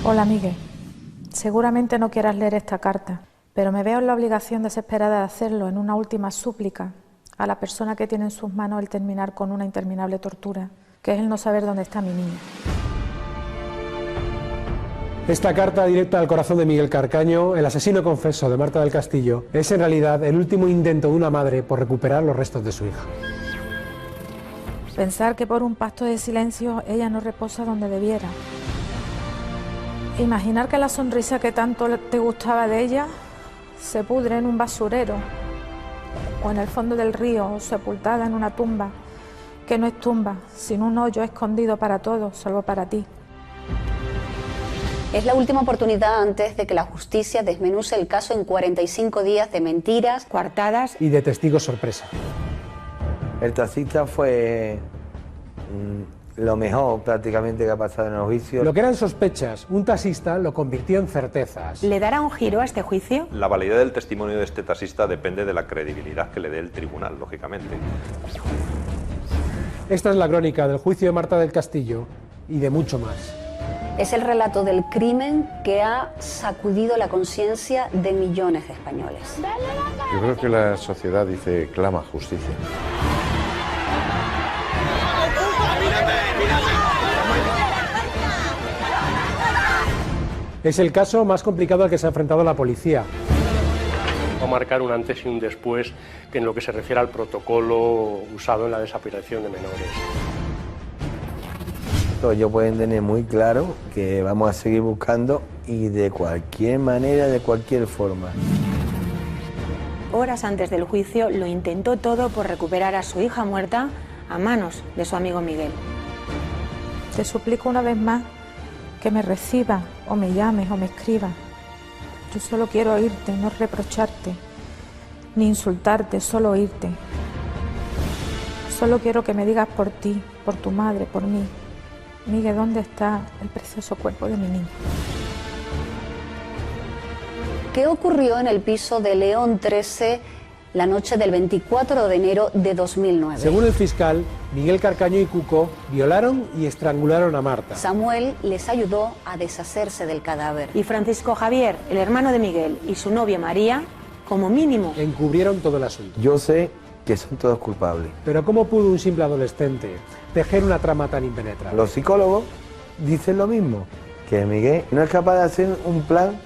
Hola, Miguel. Seguramente no quieras leer esta carta, pero me veo en la obligación desesperada de hacerlo en una última súplica a la persona que tiene en sus manos el terminar con una interminable tortura, que es el no saber dónde está mi niña. Esta carta directa al corazón de Miguel Carcaño, el asesino confeso de Marta del Castillo, es en realidad el último intento de una madre por recuperar los restos de su hija. Pensar que por un pacto de silencio ella no reposa donde debiera. Imaginar que la sonrisa que tanto te gustaba de ella se pudre en un basurero o en el fondo del río, o sepultada en una tumba que no es tumba, sino un hoyo escondido para todos, salvo para ti. Es la última oportunidad antes de que la justicia desmenuce el caso en 45 días de mentiras, coartadas y de testigos sorpresa. El taxista fue lo mejor prácticamente que ha pasado en el juicio. Lo que eran sospechas, un taxista lo convirtió en certezas. ¿Le dará un giro a este juicio? La validez del testimonio de este taxista depende de la credibilidad que le dé el tribunal, lógicamente. Esta es la crónica del juicio de Marta del Castillo y de mucho más. Es el relato del crimen que ha sacudido la conciencia de millones de españoles. Yo creo que la sociedad dice, clama justicia. Es el caso más complicado al que se ha enfrentado la policía. Va a marcar un antes y un después en lo que se refiere al protocolo usado en la desaparición de menores. Ellos pueden tener muy claro que vamos a seguir buscando y de cualquier manera, de cualquier forma. Horas antes del juicio lo intentó todo por recuperar a su hija muerta a manos de su amigo Miguel. Te suplico una vez más que me recibas, o me llames, o me escribas. Yo solo quiero oírte, no reprocharte, ni insultarte, solo oírte. Solo quiero que me digas por ti, por tu madre, por mí. Miguel, ¿dónde está el precioso cuerpo de mi niño? ¿Qué ocurrió en el piso de León 13 la noche del 24 de enero de 2009? Según el fiscal, Miguel Carcaño y Cuco violaron y estrangularon a Marta. Samuel les ayudó a deshacerse del cadáver. Y Francisco Javier, el hermano de Miguel, y su novia María, como mínimo, encubrieron todo el asunto. Yo sé que son todos culpables. Pero ¿cómo pudo un simple adolescente tejer una trama tan impenetrable? Los psicólogos dicen lo mismo, que Miguel no es capaz de hacer un plan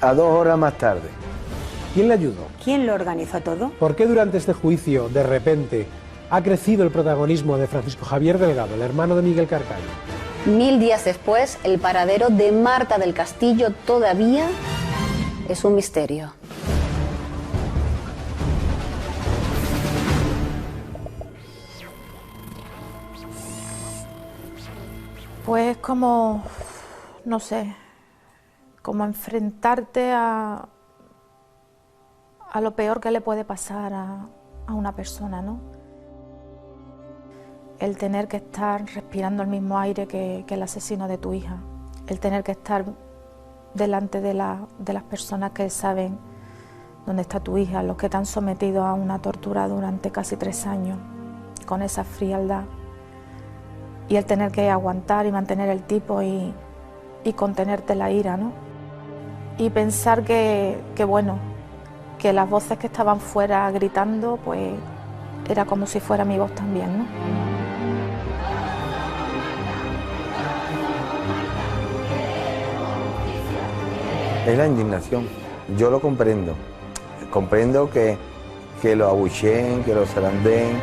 a 2 horas más tarde. ¿Quién le ayudó? ¿Quién lo organizó todo? ¿Por qué durante este juicio, de repente, ha crecido el protagonismo de Francisco Javier Delgado, el hermano de Miguel Carcaño? 1000 días después, el paradero de Marta del Castillo todavía es un misterio. Pues como, no sé, como enfrentarte a lo peor que le puede pasar a una persona, ¿no? El tener que estar respirando el mismo aire que el asesino de tu hija, el tener que estar delante de las personas que saben dónde está tu hija, los que te han sometido a una tortura durante casi 3 años, con esa frialdad, y el tener que aguantar y mantener el tipo y contenerte la ira, ¿no? Y pensar que bueno, que las voces que estaban fuera gritando, pues era como si fuera mi voz también, ¿no? Es la indignación. Yo lo comprendo. Comprendo que lo abucheen, que lo zarandeen.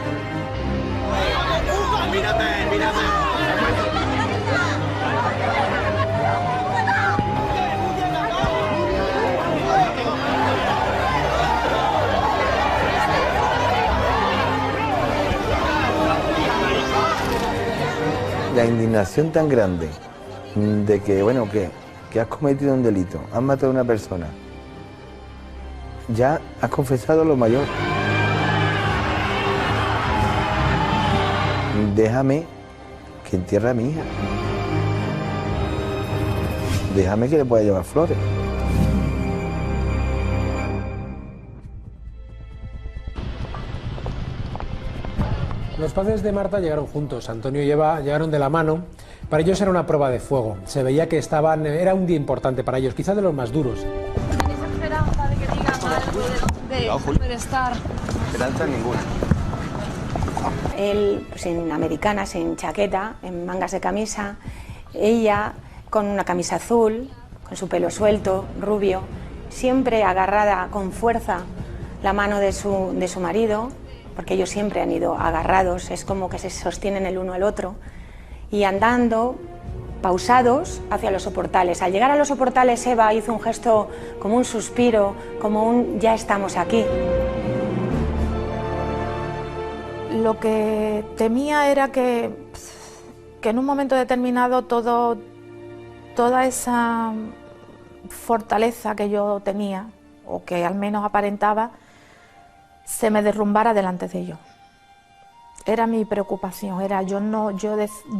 La indignación tan grande de que, bueno, que has cometido un delito, has matado a una persona, ya has confesado lo mayor. Déjame que entierre a mi hija. Déjame que le pueda llevar flores. Los padres de Marta llegaron juntos, Antonio y Eva llegaron de la mano, Para ellos era una prueba de fuego. Se veía que era un día importante para ellos, quizás de los más duros. ¿Tenéis esperanza de que digan algo de dónde puede estar? Esperanza ninguna. Él sin americana, sin chaqueta, en mangas de camisa, ella con una camisa azul, con su pelo suelto, rubio, siempre agarrada con fuerza la mano de su marido, porque ellos siempre han ido agarrados, es como que se sostienen el uno al otro, y andando pausados hacia los soportales. Al llegar a los soportales, Eva hizo un gesto como un suspiro, como un ya estamos aquí. Lo que temía era que en un momento determinado toda esa fortaleza que yo tenía, o que al menos aparentaba, se me derrumbara delante de ellos. Era mi preocupación,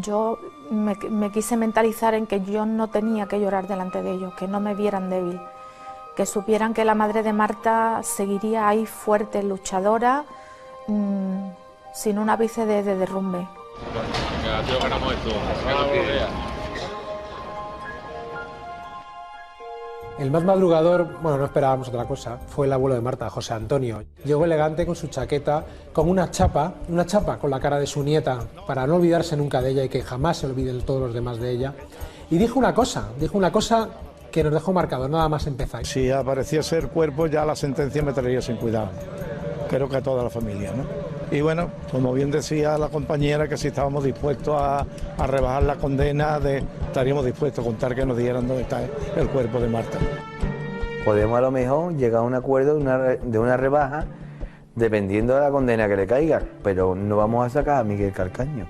yo me quise mentalizar en que yo no tenía que llorar delante de ellos, que no me vieran débil, que supieran que la madre de Marta seguiría ahí fuerte, luchadora, sin un ápice de derrumbe. El más madrugador, bueno, no esperábamos otra cosa, fue el abuelo de Marta, José Antonio. Llegó elegante con su chaqueta, con una chapa con la cara de su nieta, para no olvidarse nunca de ella y que jamás se olviden todos los demás de ella. Y dijo una cosa que nos dejó marcados, nada más empezar. Si apareciese el cuerpo, ya la sentencia me traería sin cuidado. Creo que a toda la familia, ¿no? Y bueno, como bien decía la compañera, que si estábamos dispuestos a rebajar la condena, estaríamos dispuestos a contar que nos dieran dónde está el cuerpo de Marta. Podemos a lo mejor llegar a un acuerdo de una rebaja dependiendo de la condena que le caiga, pero no vamos a sacar a Miguel Carcaño.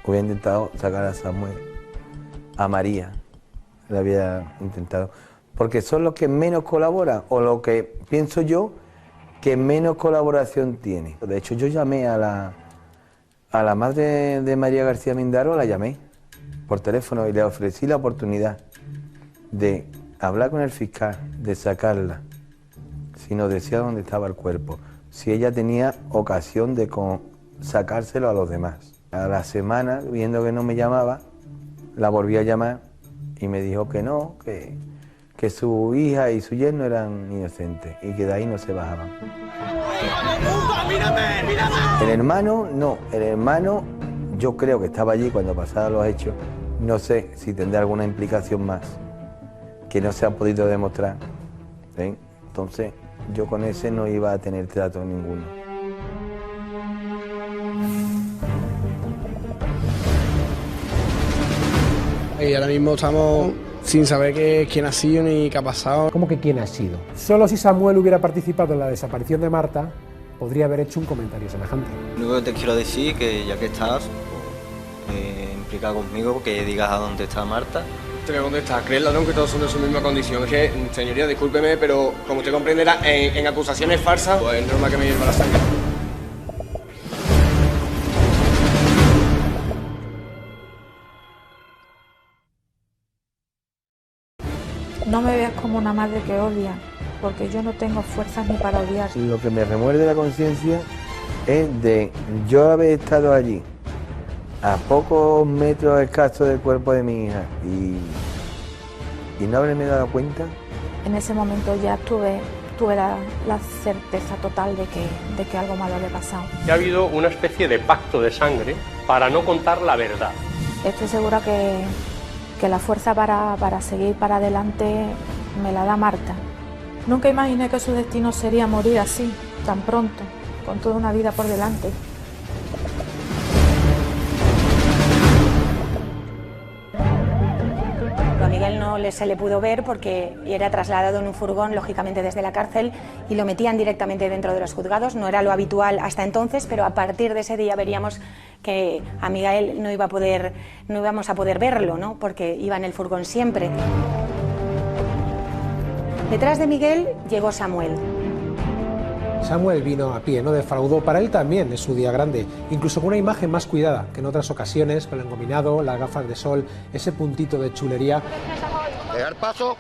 Hubiera intentado sacar a Samuel, a María, lo había intentado, porque son los que menos colaboran, o lo que pienso yo, que menos colaboración tiene. De hecho, yo llamé a la madre de María García Mindaro, la llamé por teléfono y le ofrecí la oportunidad de hablar con el fiscal, de sacarla, si nos decía dónde estaba el cuerpo, si ella tenía ocasión de sacárselo a los demás. A la semana, viendo que no me llamaba, la volví a llamar y me dijo que no, que su hija y su yerno eran inocentes y que de ahí no se bajaban. El hermano, no, el hermano yo creo que estaba allí cuando pasaron los hechos, no sé si tendrá alguna implicación más que no se ha podido demostrar, ¿ven? Entonces yo con ese no iba a tener trato ninguno. Y ahora mismo estamos sin saber quién ha sido ni qué ha pasado. ¿Cómo que quién ha sido? Solo si Samuel hubiera participado en la desaparición de Marta, podría haber hecho un comentario semejante. Lo único que te quiero decir que ya que estás implica conmigo, que digas a dónde está Marta. Te voy a contestar, ¿crees, ladrón, que todos son de su misma condición? Es que, señoría, discúlpeme, pero como usted comprenderá, en acusaciones falsas, pues es normal que me hierva la sangre. No me veas como una madre que odia, porque yo no tengo fuerzas ni para odiar. Lo que me remuerde la conciencia es de yo haber estado allí, a pocos metros escasos del cuerpo de mi hija, y no haberme dado cuenta. En ese momento ya tuve la certeza total de que algo malo había pasado. Ha habido una especie de pacto de sangre para no contar la verdad. Estoy segura que la fuerza para seguir para adelante me la da Marta. Nunca imaginé que su destino sería morir así, tan pronto, con toda una vida por delante. A Miguel no se le pudo ver porque era trasladado en un furgón, lógicamente desde la cárcel, y lo metían directamente dentro de los juzgados. No era lo habitual hasta entonces, pero a partir de ese día veríamos que a Miguel no íbamos a poder verlo, ¿no? Porque iba en el furgón siempre. Detrás de Miguel llegó Samuel. Samuel vino a pie, no defraudó. Para él también es su día grande, incluso con una imagen más cuidada que en otras ocasiones, con el engominado, las gafas de sol, ese puntito de chulería. Dejar paso.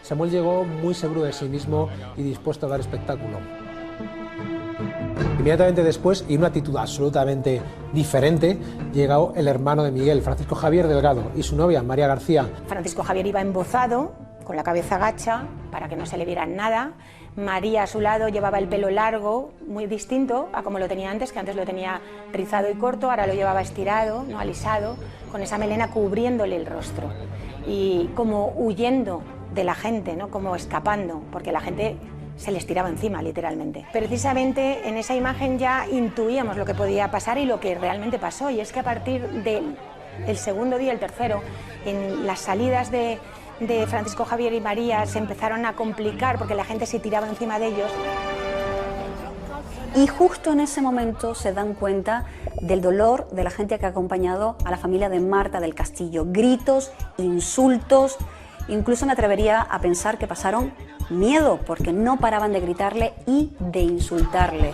Samuel llegó muy seguro de sí mismo y dispuesto a dar espectáculo. Inmediatamente después, y una actitud absolutamente diferente, llegó el hermano de Miguel, Francisco Javier Delgado, y su novia, María García. Francisco Javier iba embozado, con la cabeza gacha, para que no se le viera nada. María, a su lado, llevaba el pelo largo, muy distinto a como lo tenía antes, que antes lo tenía rizado y corto, ahora lo llevaba estirado, no alisado, con esa melena cubriéndole el rostro. Y como huyendo de la gente, ¿no? Como escapando, porque la gente se les tiraba encima, literalmente. Precisamente en esa imagen ya intuíamos lo que podía pasar y lo que realmente pasó, y es que a partir del segundo día, el tercero, en las salidas de Francisco Javier y María se empezaron a complicar porque la gente se tiraba encima de ellos. Y justo en ese momento se dan cuenta del dolor de la gente que ha acompañado a la familia de Marta del Castillo. Gritos, insultos, incluso me atrevería a pensar que pasaron miedo porque no paraban de gritarle y de insultarle.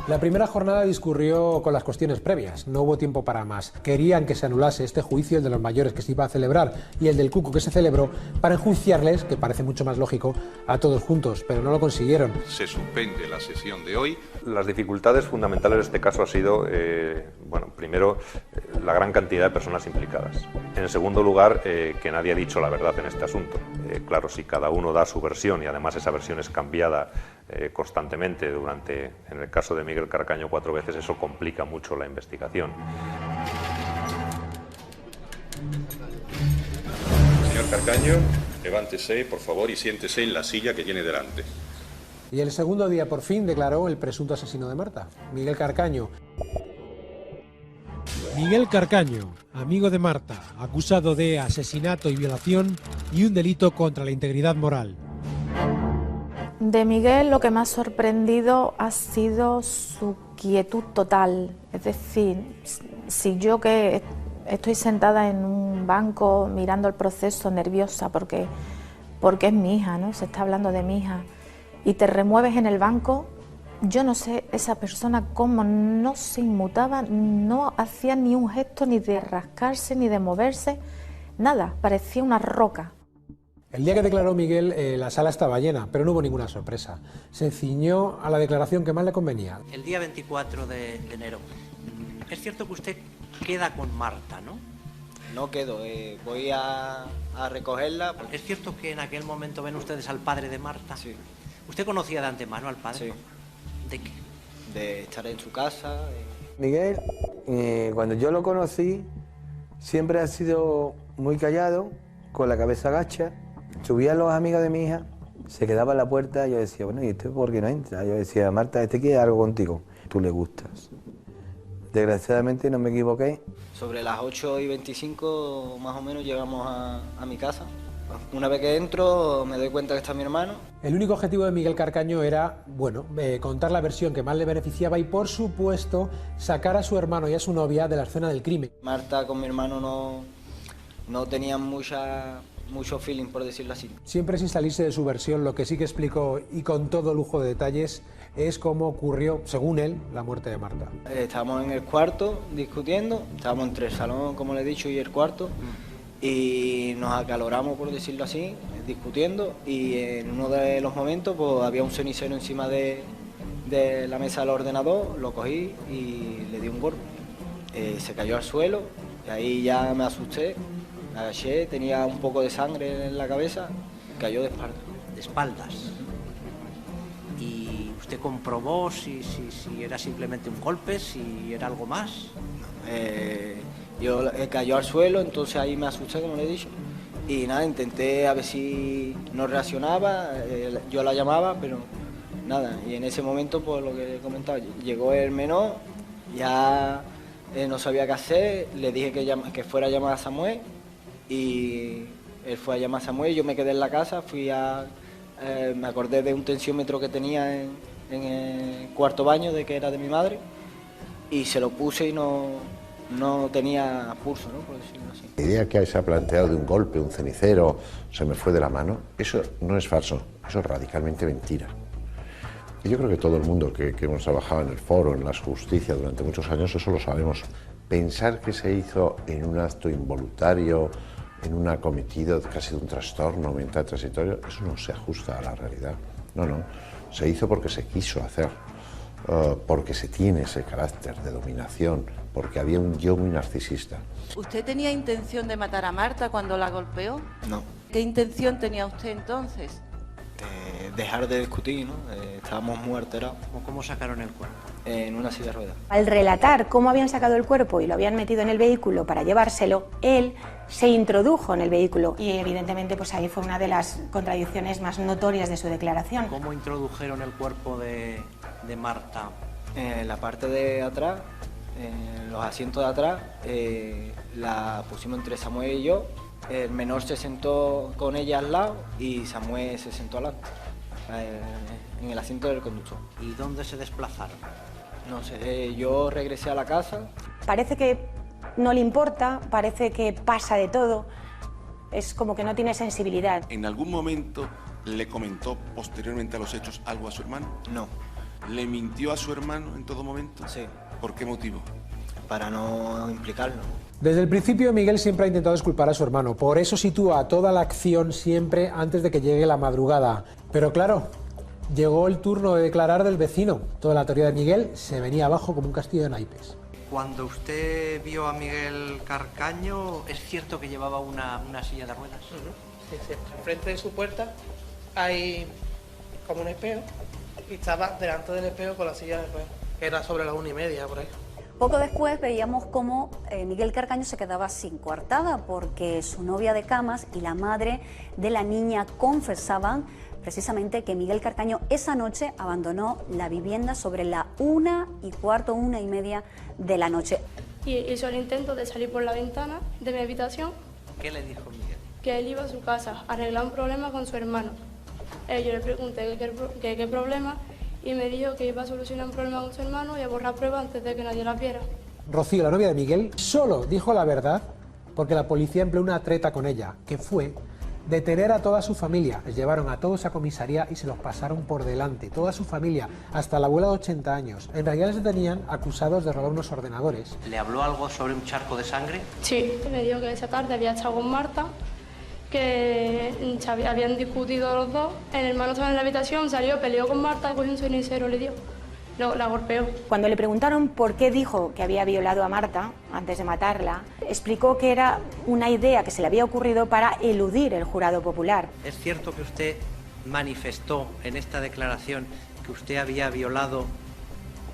La primera jornada discurrió con las cuestiones previas, no hubo tiempo para más. Querían que se anulase este juicio, el de los mayores que se iba a celebrar y el del Cuco que se celebró, para enjuiciarles, que parece mucho más lógico, a todos juntos, pero no lo consiguieron. Se suspende la sesión de hoy. Las dificultades fundamentales de este caso ha sido, primero, la gran cantidad de personas implicadas. En segundo lugar, que nadie ha dicho la verdad en este asunto. Claro, si cada uno da su versión y además esa versión es cambiada constantemente en el caso de Miguel Carcaño 4 veces, eso complica mucho la investigación. Señor Carcaño, levántese, por favor, y siéntese en la silla que tiene delante. Y el segundo día, por fin, declaró el presunto asesino de Marta, Miguel Carcaño. Miguel Carcaño, amigo de Marta, acusado de asesinato y violación y un delito contra la integridad moral. De Miguel lo que me ha sorprendido ha sido su quietud total. Es decir, si yo que estoy sentada en un banco mirando el proceso nerviosa porque es mi hija, ¿no? Se está hablando de mi hija, y te remueves en el banco, yo no sé esa persona cómo no se inmutaba, no hacía ni un gesto ni de rascarse ni de moverse, nada, parecía una roca. El día que declaró Miguel, la sala estaba llena, pero no hubo ninguna sorpresa. Se ciñó a la declaración que más le convenía. El día 24 de enero, es cierto que usted queda con Marta, ¿no? No quedo, voy a recogerla. Es cierto que en aquel momento ven ustedes al padre de Marta. Sí. ¿Usted conocía de antemano al padre? Sí. ¿De qué? De estar en su casa. Miguel, cuando yo lo conocí, siempre ha sido muy callado, con la cabeza gacha. Subían los amigos de mi hija, se quedaba en la puerta y yo decía, bueno, ¿y este por qué no entra? Yo decía, Marta, este quiere algo contigo, tú le gustas. Desgraciadamente no me equivoqué. Sobre las 8:25 más o menos llegamos a mi casa. Una vez que entro me doy cuenta que está mi hermano. El único objetivo de Miguel Carcaño era, contar la versión que más le beneficiaba y, por supuesto, sacar a su hermano y a su novia de la escena del crimen. Marta con mi hermano no tenían mucho feeling, por decirlo así. Siempre sin salirse de su versión, lo que sí que explicó, y con todo lujo de detalles, es cómo ocurrió, según él, la muerte de Marta. Estábamos en el cuarto discutiendo, estábamos entre el salón, como le he dicho, y el cuarto, y nos acaloramos, por decirlo así, discutiendo, y en uno de los momentos pues, había un cenicero encima de la mesa del ordenador, lo cogí y le di un golpe. Se cayó al suelo, y ahí ya me asusté. Me agaché, tenía un poco de sangre en la cabeza, cayó de espaldas. De espaldas. ¿Y usted comprobó si era simplemente un golpe, si era algo más? Yo cayó al suelo, entonces ahí me asusté, como le he dicho. Y nada, intenté a ver si no reaccionaba, yo la llamaba, pero nada. Y en ese momento, pues lo que he comentado, llegó el menor, ya no sabía qué hacer, le dije que fuera a llamar a Samuel. Y él fue a llamar a Samuel, yo me quedé en la casa, me acordé de un tensiómetro que tenía en el cuarto baño, de que era de mi madre, y se lo puse y no tenía pulso, ¿no? Por decirlo así. La idea que se ha planteado de un golpe, un cenicero, se me fue de la mano, eso no es falso, eso es radicalmente mentira. Y yo creo que todo el mundo que hemos trabajado en el foro, en la justicia durante muchos años, eso lo sabemos. Pensar que se hizo en un acto involuntario, en un acometido casi de un trastorno mental transitorio, eso no se ajusta a la realidad. No, se hizo porque se quiso hacer. porque se tiene ese carácter de dominación, porque había un yo muy narcisista. ¿Usted tenía intención de matar a Marta cuando la golpeó? No. ¿Qué intención tenía usted entonces? Dejar de discutir, ¿no? Estábamos muy alterados. ¿Cómo sacaron el cuerpo? En una silla de ruedas. Al relatar cómo habían sacado el cuerpo y lo habían metido en el vehículo para llevárselo, él se introdujo en el vehículo y evidentemente pues ahí fue una de las contradicciones más notorias de su declaración. ¿Cómo introdujeron el cuerpo de Marta? En la parte de atrás, en los asientos de atrás, la pusimos entre Samuel y yo. El menor se sentó con ella al lado y Samuel se sentó al lado, en el asiento del conductor. ¿Y dónde se desplazaron? No sé, yo regresé a la casa. Parece que no le importa, parece que pasa de todo, es como que no tiene sensibilidad. ¿En algún momento le comentó posteriormente a los hechos algo a su hermano? No. ¿Le mintió a su hermano en todo momento? Sí. ¿Por qué motivo? Para no implicarlo. Desde el principio Miguel siempre ha intentado disculpar a su hermano, por eso sitúa toda la acción siempre antes de que llegue la madrugada. Pero claro, llegó el turno de declarar del vecino. Toda la teoría de Miguel se venía abajo como un castillo de naipes. Cuando usted vio a Miguel Carcaño, ¿es cierto que llevaba una silla de ruedas? Sí, sí. Enfrente de su puerta hay como un espejo y estaba delante del espejo con la silla de ruedas, que era sobre las 1:30 por ahí. Poco después veíamos cómo Miguel Carcaño se quedaba sin coartada porque su novia de camas y la madre de la niña confesaban precisamente que Miguel Carcaño esa noche abandonó la vivienda sobre la 1:15, 1:30 de la noche. Y hizo el intento de salir por la ventana de mi habitación. ¿Qué le dijo Miguel? Que él iba a su casa a arreglar un problema con su hermano. Yo le pregunté qué problema y me dijo que iba a solucionar un problema con su hermano y a borrar pruebas antes de que nadie las viera. Rocío, la novia de Miguel, solo dijo la verdad porque la policía empleó una treta con ella, que fue detener a toda su familia. Les llevaron a todos a comisaría y se los pasaron por delante, toda su familia, hasta la abuela de 80 años. En realidad les detenían acusados de robar unos ordenadores. ¿Le habló algo sobre un charco de sangre? Sí, me dijo que esa tarde había estado con Marta, que habían discutido los dos. El hermano estaba en la habitación, salió, peleó con Marta, cogió un cenicero, le dio. La golpeó. Cuando le preguntaron por qué dijo que había violado a Marta antes de matarla, explicó que era una idea que se le había ocurrido para eludir el jurado popular. ¿Es cierto que usted manifestó en esta declaración que usted había violado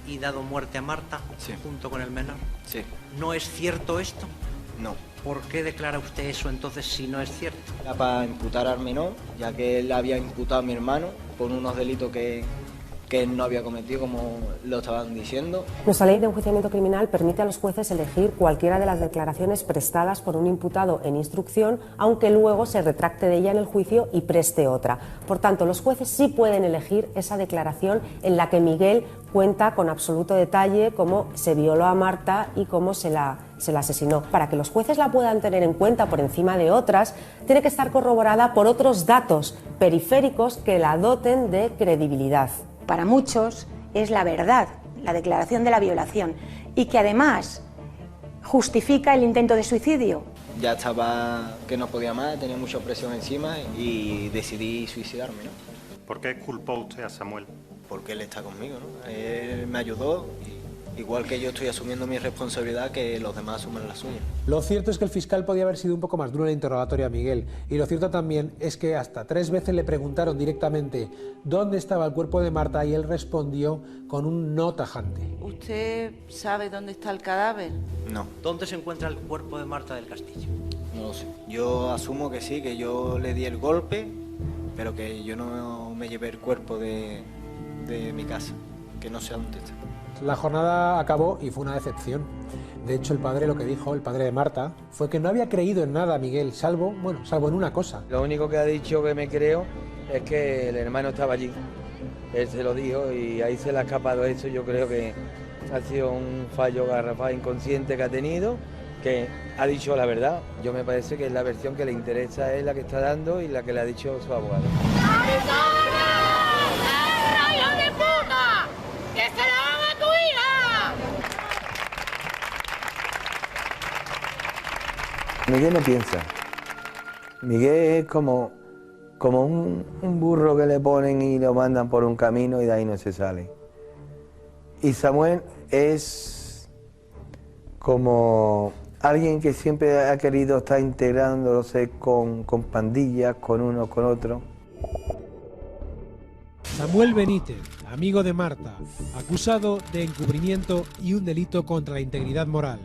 y dado muerte a Marta junto con el menor? Sí. ¿No es cierto esto? No. ¿Por qué declara usted eso entonces si no es cierto? Era para imputar al menor, ya que él había imputado a mi hermano por unos delitos que él no había cometido, como lo estaban diciendo. Nuestra ley de enjuiciamiento criminal permite a los jueces elegir cualquiera de las declaraciones prestadas por un imputado en instrucción, aunque luego se retracte de ella en el juicio y preste otra. Por tanto, los jueces sí pueden elegir esa declaración en la que Miguel cuenta con absoluto detalle cómo se violó a Marta y cómo se la asesinó. Para que los jueces la puedan tener en cuenta por encima de otras, tiene que estar corroborada por otros datos periféricos que la doten de credibilidad. Para muchos es la verdad, la declaración de la violación, y que además justifica el intento de suicidio. Ya estaba que no podía más, tenía mucha presión encima y decidí suicidarme, ¿no? ¿Por qué culpó usted a Samuel? Porque él está conmigo, ¿no? Él me ayudó, igual que yo estoy asumiendo mi responsabilidad, que los demás asuman la suya. Lo cierto es que el fiscal podía haber sido un poco más duro en el interrogatorio a Miguel, y lo cierto también es que hasta 3 veces le preguntaron directamente dónde estaba el cuerpo de Marta y él respondió con un no tajante. ¿Usted sabe dónde está el cadáver? No. ¿Dónde se encuentra el cuerpo de Marta del Castillo? No lo sé. Yo asumo que sí, que yo le di el golpe, pero que yo no me llevé el cuerpo de mi casa, que no sé dónde está. La jornada acabó y fue una decepción. De hecho, el padre lo que dijo, el padre de Marta, fue que no había creído en nada a Miguel, salvo en una cosa. Lo único que ha dicho que me creo es que el hermano estaba allí. Él se lo dijo y ahí se le ha escapado eso. Yo creo que ha sido un fallo garrafal inconsciente que ha tenido, que ha dicho la verdad. Yo me parece que es la versión que le interesa, es la que está dando y la que le ha dicho su abogado. ¡Que se la van a tu hija! Miguel no piensa. Miguel es como un burro que le ponen y lo mandan por un camino y de ahí no se sale. Y Samuel es como alguien que siempre ha querido estar integrándose con pandillas, con uno, con otro. Samuel Benítez, amigo de Marta, acusado de encubrimiento y un delito contra la integridad moral.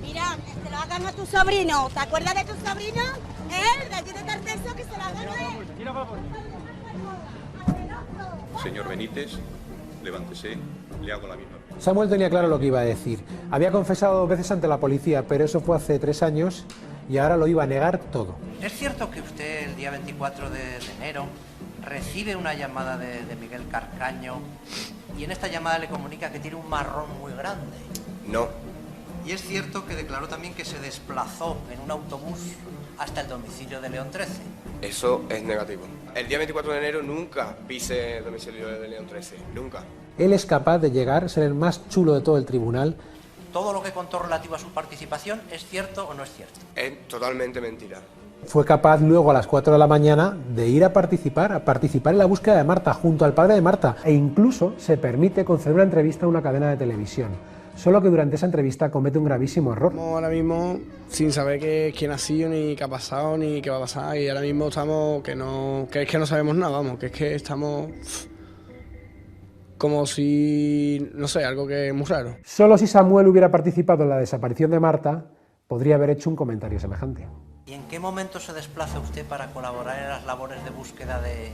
Mira, que se lo hagan a tu sobrino. ¿Te acuerdas de tu sobrino? De aquí de Tarteso, que se lo hagan a él. Señor Benítez, levántese, le hago la misma. Samuel tenía claro lo que iba a decir. Había confesado 2 veces ante la policía, pero eso fue hace 3 años y ahora lo iba a negar todo. ¿Es cierto que usted el día 24 de enero recibe una llamada de Miguel Carcaño y en esta llamada le comunica que tiene un marrón muy grande? No. ¿Y es cierto que declaró también que se desplazó en un autobús hasta el domicilio de León 13? Eso es negativo. El día 24 de enero nunca pise el domicilio de León 13, nunca. Él es capaz de llegar a ser el más chulo de todo el tribunal. ¿Todo lo que contó relativo a su participación es cierto o no es cierto? Es totalmente mentira. Fue capaz luego a las 4 de la mañana de ir a participar en la búsqueda de Marta junto al padre de Marta e incluso se permite conceder una entrevista a una cadena de televisión. Solo que durante esa entrevista comete un gravísimo error. Estamos ahora mismo sin saber quién ha sido, ni qué ha pasado, ni qué va a pasar, y ahora mismo estamos que es que no sabemos nada, vamos, que es que estamos como si, no sé, algo que es muy raro. Solo si Samuel hubiera participado en la desaparición de Marta, podría haber hecho un comentario semejante. ¿Y en qué momento se desplaza usted para colaborar en las labores de búsqueda de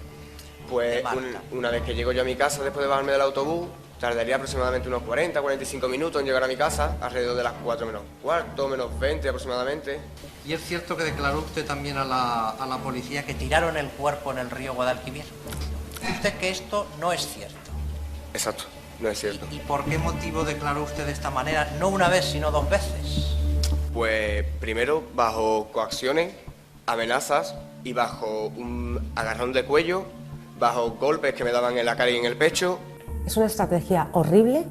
Pues Marta? una vez que llego yo a mi casa después de bajarme del autobús, tardaría aproximadamente unos 40-45 minutos en llegar a mi casa, alrededor de las 4 menos cuarto, menos 20 aproximadamente. ¿Y es cierto que declaró usted también a la policía que tiraron el cuerpo en el río Guadalquivir? ¿Dice usted que esto no es cierto? Exacto, no es cierto. ¿Y por qué motivo declaró usted de esta manera, no una vez, sino 2 veces? Pues primero bajo coacciones, amenazas y bajo un agarrón de cuello, bajo golpes que me daban en la cara y en el pecho. Es una estrategia horrible,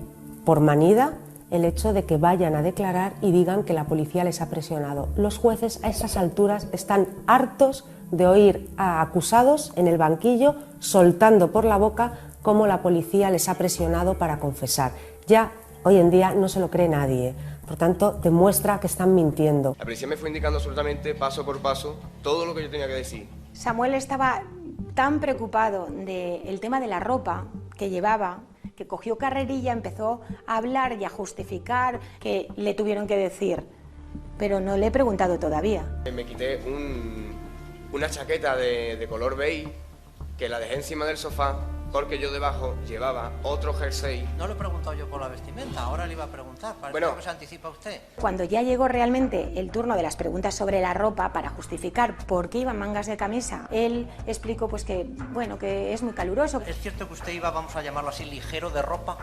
por manida, el hecho de que vayan a declarar y digan que la policía les ha presionado. Los jueces a esas alturas están hartos de oír a acusados en el banquillo soltando por la boca cómo la policía les ha presionado para confesar. Ya hoy en día no se lo cree nadie, por tanto demuestra que están mintiendo. La policía me fue indicando absolutamente paso por paso todo lo que yo tenía que decir. Samuel estaba tan preocupado del tema de la ropa que llevaba, que cogió carrerilla, empezó a hablar y a justificar que le tuvieron que decir, pero no le he preguntado todavía. Me quité una chaqueta de color beige que la dejé encima del sofá porque yo debajo llevaba otro jersey. No le he preguntado yo por la vestimenta, ahora le iba a preguntar, parece que se anticipa usted. Cuando ya llegó realmente el turno de las preguntas sobre la ropa para justificar por qué iba en mangas de camisa, él explicó pues que, bueno, que es muy caluroso. ¿Es cierto que usted iba, vamos a llamarlo así, ligero de ropa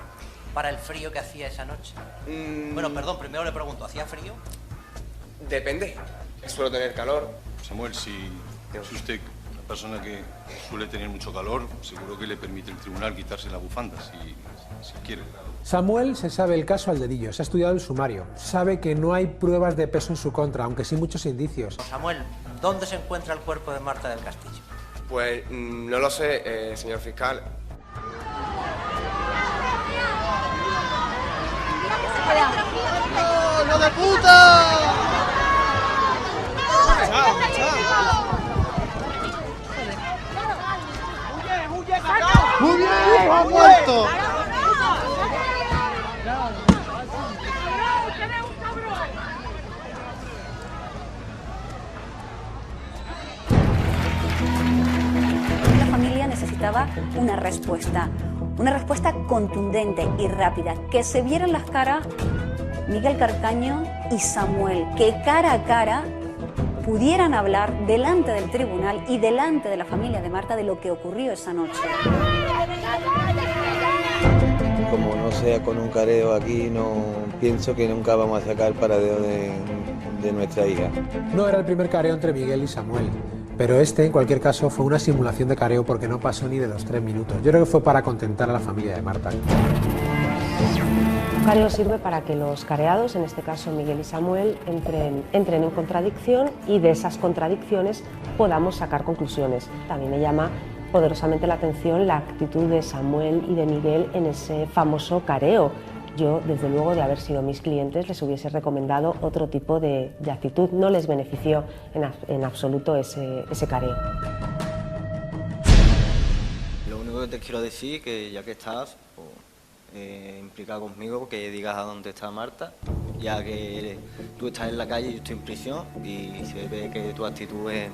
para el frío que hacía esa noche? Bueno, perdón, primero le pregunto, ¿hacía frío? Depende, suelo tener calor. Samuel, si es usted una persona que suele tener mucho calor, seguro que le permite el tribunal quitarse la bufanda, si quiere. Samuel se sabe el caso al dedillo, se ha estudiado el sumario, sabe que no hay pruebas de peso en su contra, aunque sí muchos indicios. Samuel, ¿dónde se encuentra el cuerpo de Marta del Castillo? Pues no lo sé, señor fiscal. ¡No de puta! ¡Muy bien! ¡Ha muerto! La familia necesitaba una respuesta contundente y rápida, que se vieran las caras Miguel Carcaño y Samuel, que cara a cara pudieran hablar delante del tribunal y delante de la familia de Marta de lo que ocurrió esa noche. Como no sea con un careo aquí, no pienso que nunca vamos a sacar paradero de nuestra hija. No era el primer careo entre Miguel y Samuel, pero este, en cualquier caso, fue una simulación de careo porque no pasó ni de los 3 minutos. Yo creo que fue para contentar a la familia de Marta. Un careo sirve para que los careados, en este caso Miguel y Samuel, entren en contradicción y de esas contradicciones podamos sacar conclusiones. También me llama poderosamente la atención la actitud de Samuel y de Miguel en ese famoso careo. Yo, desde luego, de haber sido mis clientes, les hubiese recomendado otro tipo de actitud. No les benefició en absoluto ese careo. Lo único que te quiero decir, que ya que estás implicado conmigo, que digas a dónde está Marta, ya que tú estás en la calle y yo estoy en prisión, y se ve que tu actitud es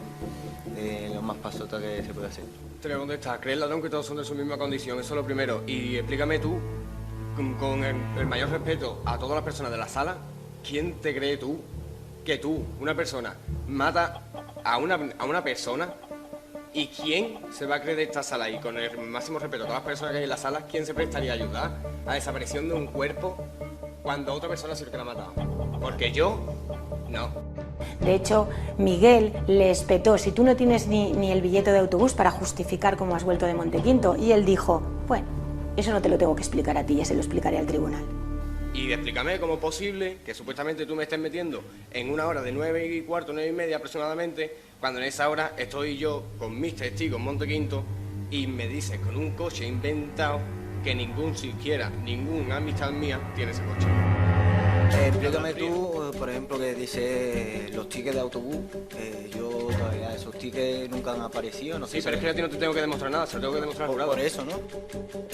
lo más pasota que se puede hacer. Te voy a contestar, ¿crees, ladrón, que todos son de su misma condición? Eso es lo primero. Y explícame tú, con el mayor respeto a todas las personas de la sala, ¿quién te cree tú que tú, una persona, mata a una persona? ¿Y quién se va a creer de esta sala? Y con el máximo respeto a todas las personas que hay en la sala, ¿quién se prestaría a ayudar a desaparición de un cuerpo cuando otra persona es el que la ha matado? Porque yo, no. De hecho, Miguel le espetó: si tú no tienes ni el billete de autobús para justificar cómo has vuelto de Montequinto. Y él dijo: bueno, eso no te lo tengo que explicar a ti, ya se lo explicaré al tribunal. Y explícame cómo es posible que supuestamente tú me estés metiendo en una hora de 9:15, 9:30 aproximadamente, cuando en esa hora estoy yo con mis testigos en Montequinto y me dices con un coche inventado que ningún amistad mía tiene ese coche. Explícame tú, por ejemplo, que dice los tickets de autobús. Yo todavía esos tickets nunca han aparecido. No sé. Sí, pero es que a ti no te tengo que demostrar nada, se lo tengo que demostrar al jurado. Por eso, ¿no?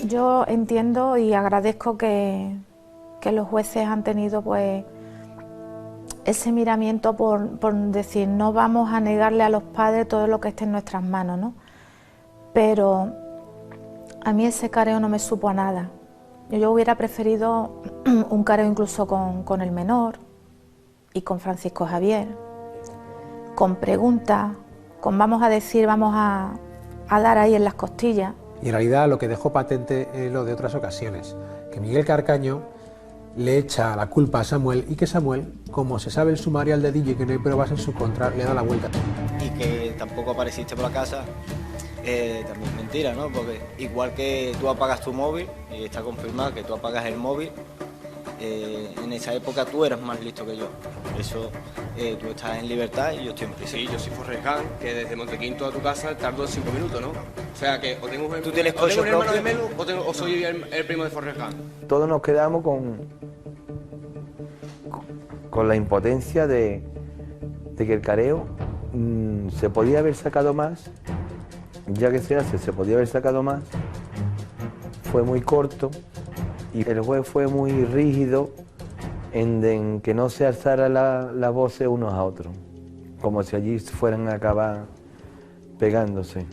Yo entiendo y agradezco que los jueces han tenido pues ese miramiento por decir: no vamos a negarle a los padres todo lo que esté en nuestras manos, ¿no? Pero a mí ese careo no me supo a nada. Yo hubiera preferido un careo incluso con el menor y con Francisco Javier, con preguntas, con vamos a dar ahí en las costillas. Y en realidad lo que dejó patente es lo de otras ocasiones, que Miguel Carcaño le echa la culpa a Samuel y que Samuel, como se sabe el sumario al dedillo y que no hay pruebas en su contra, le da la vuelta. Y que tampoco apareciste por la casa, también es mentira, ¿no? Porque igual que tú apagas tu móvil, y está confirmado que tú apagas el móvil, en esa época tú eras más listo que yo. Por eso tú estás en libertad y yo estoy en prisión. Sí, yo soy Forrest Gump, que desde Montequinto a tu casa tardo 5 minutos, ¿no? O sea que o tengo ¿Tú tienes un hermano de Melu o soy el primo de Forrest Gump. Todos nos quedamos con la impotencia de que el careo se podía haber sacado más, ya que se podía haber sacado más. Fue muy corto y el juez fue muy rígido en que no se alzara la voz unos a otros, como si allí fueran a acabar pegándose.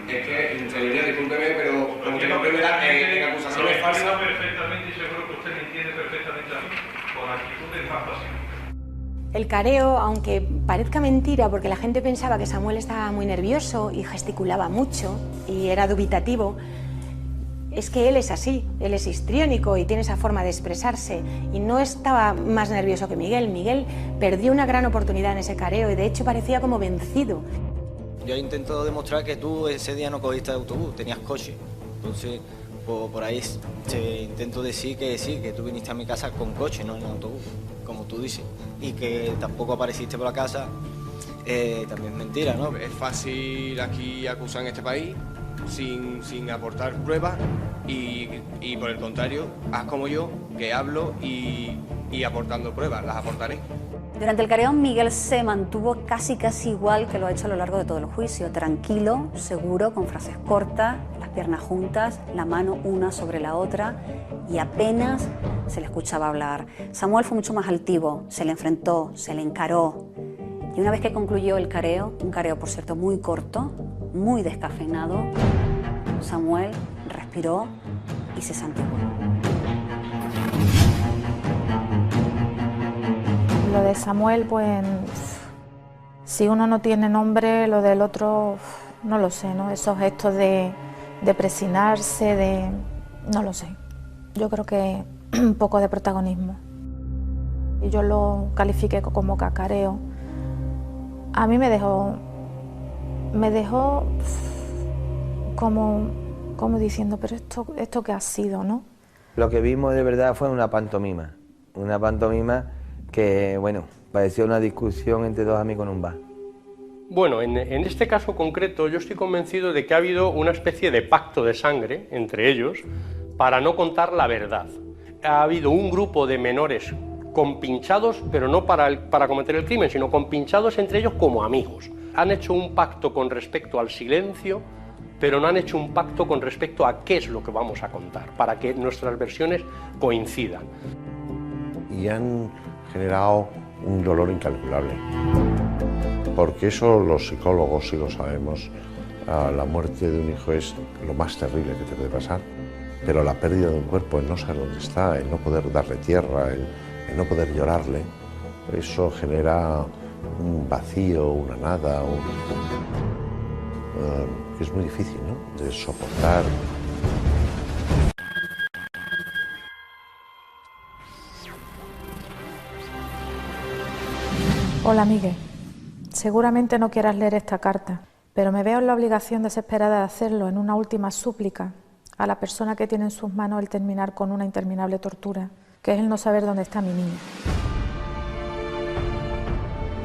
Es que, señoría, discúlpeme, pero como usted comprenderá, en acusaciones falsas... perfectamente y seguro que usted me entiende perfectamente a mí, con actitudes más pasivas. El careo, aunque parezca mentira, porque la gente pensaba que Samuel estaba muy nervioso y gesticulaba mucho y era dubitativo, es que él es así, él es histriónico y tiene esa forma de expresarse y no estaba más nervioso que Miguel. Miguel perdió una gran oportunidad en ese careo y de hecho parecía como vencido. Yo intento demostrar que tú ese día no cogiste autobús, tenías coche. Entonces, por ahí te intento decir que sí, que tú viniste a mi casa con coche, no en autobús, como tú dices. Y que tampoco apareciste por la casa, también es mentira, ¿no? Es fácil aquí acusar en este país sin aportar pruebas y por el contrario, haz como yo, que hablo y aportando pruebas, las aportaré. Durante el careo, Miguel se mantuvo casi igual que lo ha hecho a lo largo de todo el juicio, tranquilo, seguro, con frases cortas, las piernas juntas, la mano una sobre la otra y apenas se le escuchaba hablar. Samuel fue mucho más altivo, se le enfrentó, se le encaró y una vez que concluyó el careo, un careo por cierto muy corto, muy descafeinado, Samuel respiró y se santiguó. Lo de Samuel, pues, si uno no tiene nombre, lo del otro, no lo sé, ¿no? Esos gestos de presionarse, no lo sé. Yo creo que un poco de protagonismo. Y yo lo califiqué como cacareo. A mí me dejó como diciendo, pero esto qué ha sido, ¿no? Lo que vimos de verdad fue una pantomima que, bueno, parecía una discusión entre dos amigos en un bar. Bueno, en este caso concreto yo estoy convencido de que ha habido una especie de pacto de sangre entre ellos para no contar la verdad. Ha habido un grupo de menores compinchados, pero no para cometer el crimen, sino compinchados entre ellos como amigos. Han hecho un pacto con respecto al silencio, pero no han hecho un pacto con respecto a qué es lo que vamos a contar, para que nuestras versiones coincidan. Y han generado un dolor incalculable. Porque eso los psicólogos sí lo sabemos. La muerte de un hijo es lo más terrible que te puede pasar. Pero la pérdida de un cuerpo, el no saber dónde está, el no poder darle tierra, el no poder llorarle, eso genera un vacío, una nada, que es muy difícil, ¿no?, de soportar. Hola, Miguel. Seguramente no quieras leer esta carta, pero me veo en la obligación desesperada de hacerlo en una última súplica a la persona que tiene en sus manos el terminar con una interminable tortura, que es el no saber dónde está mi niña.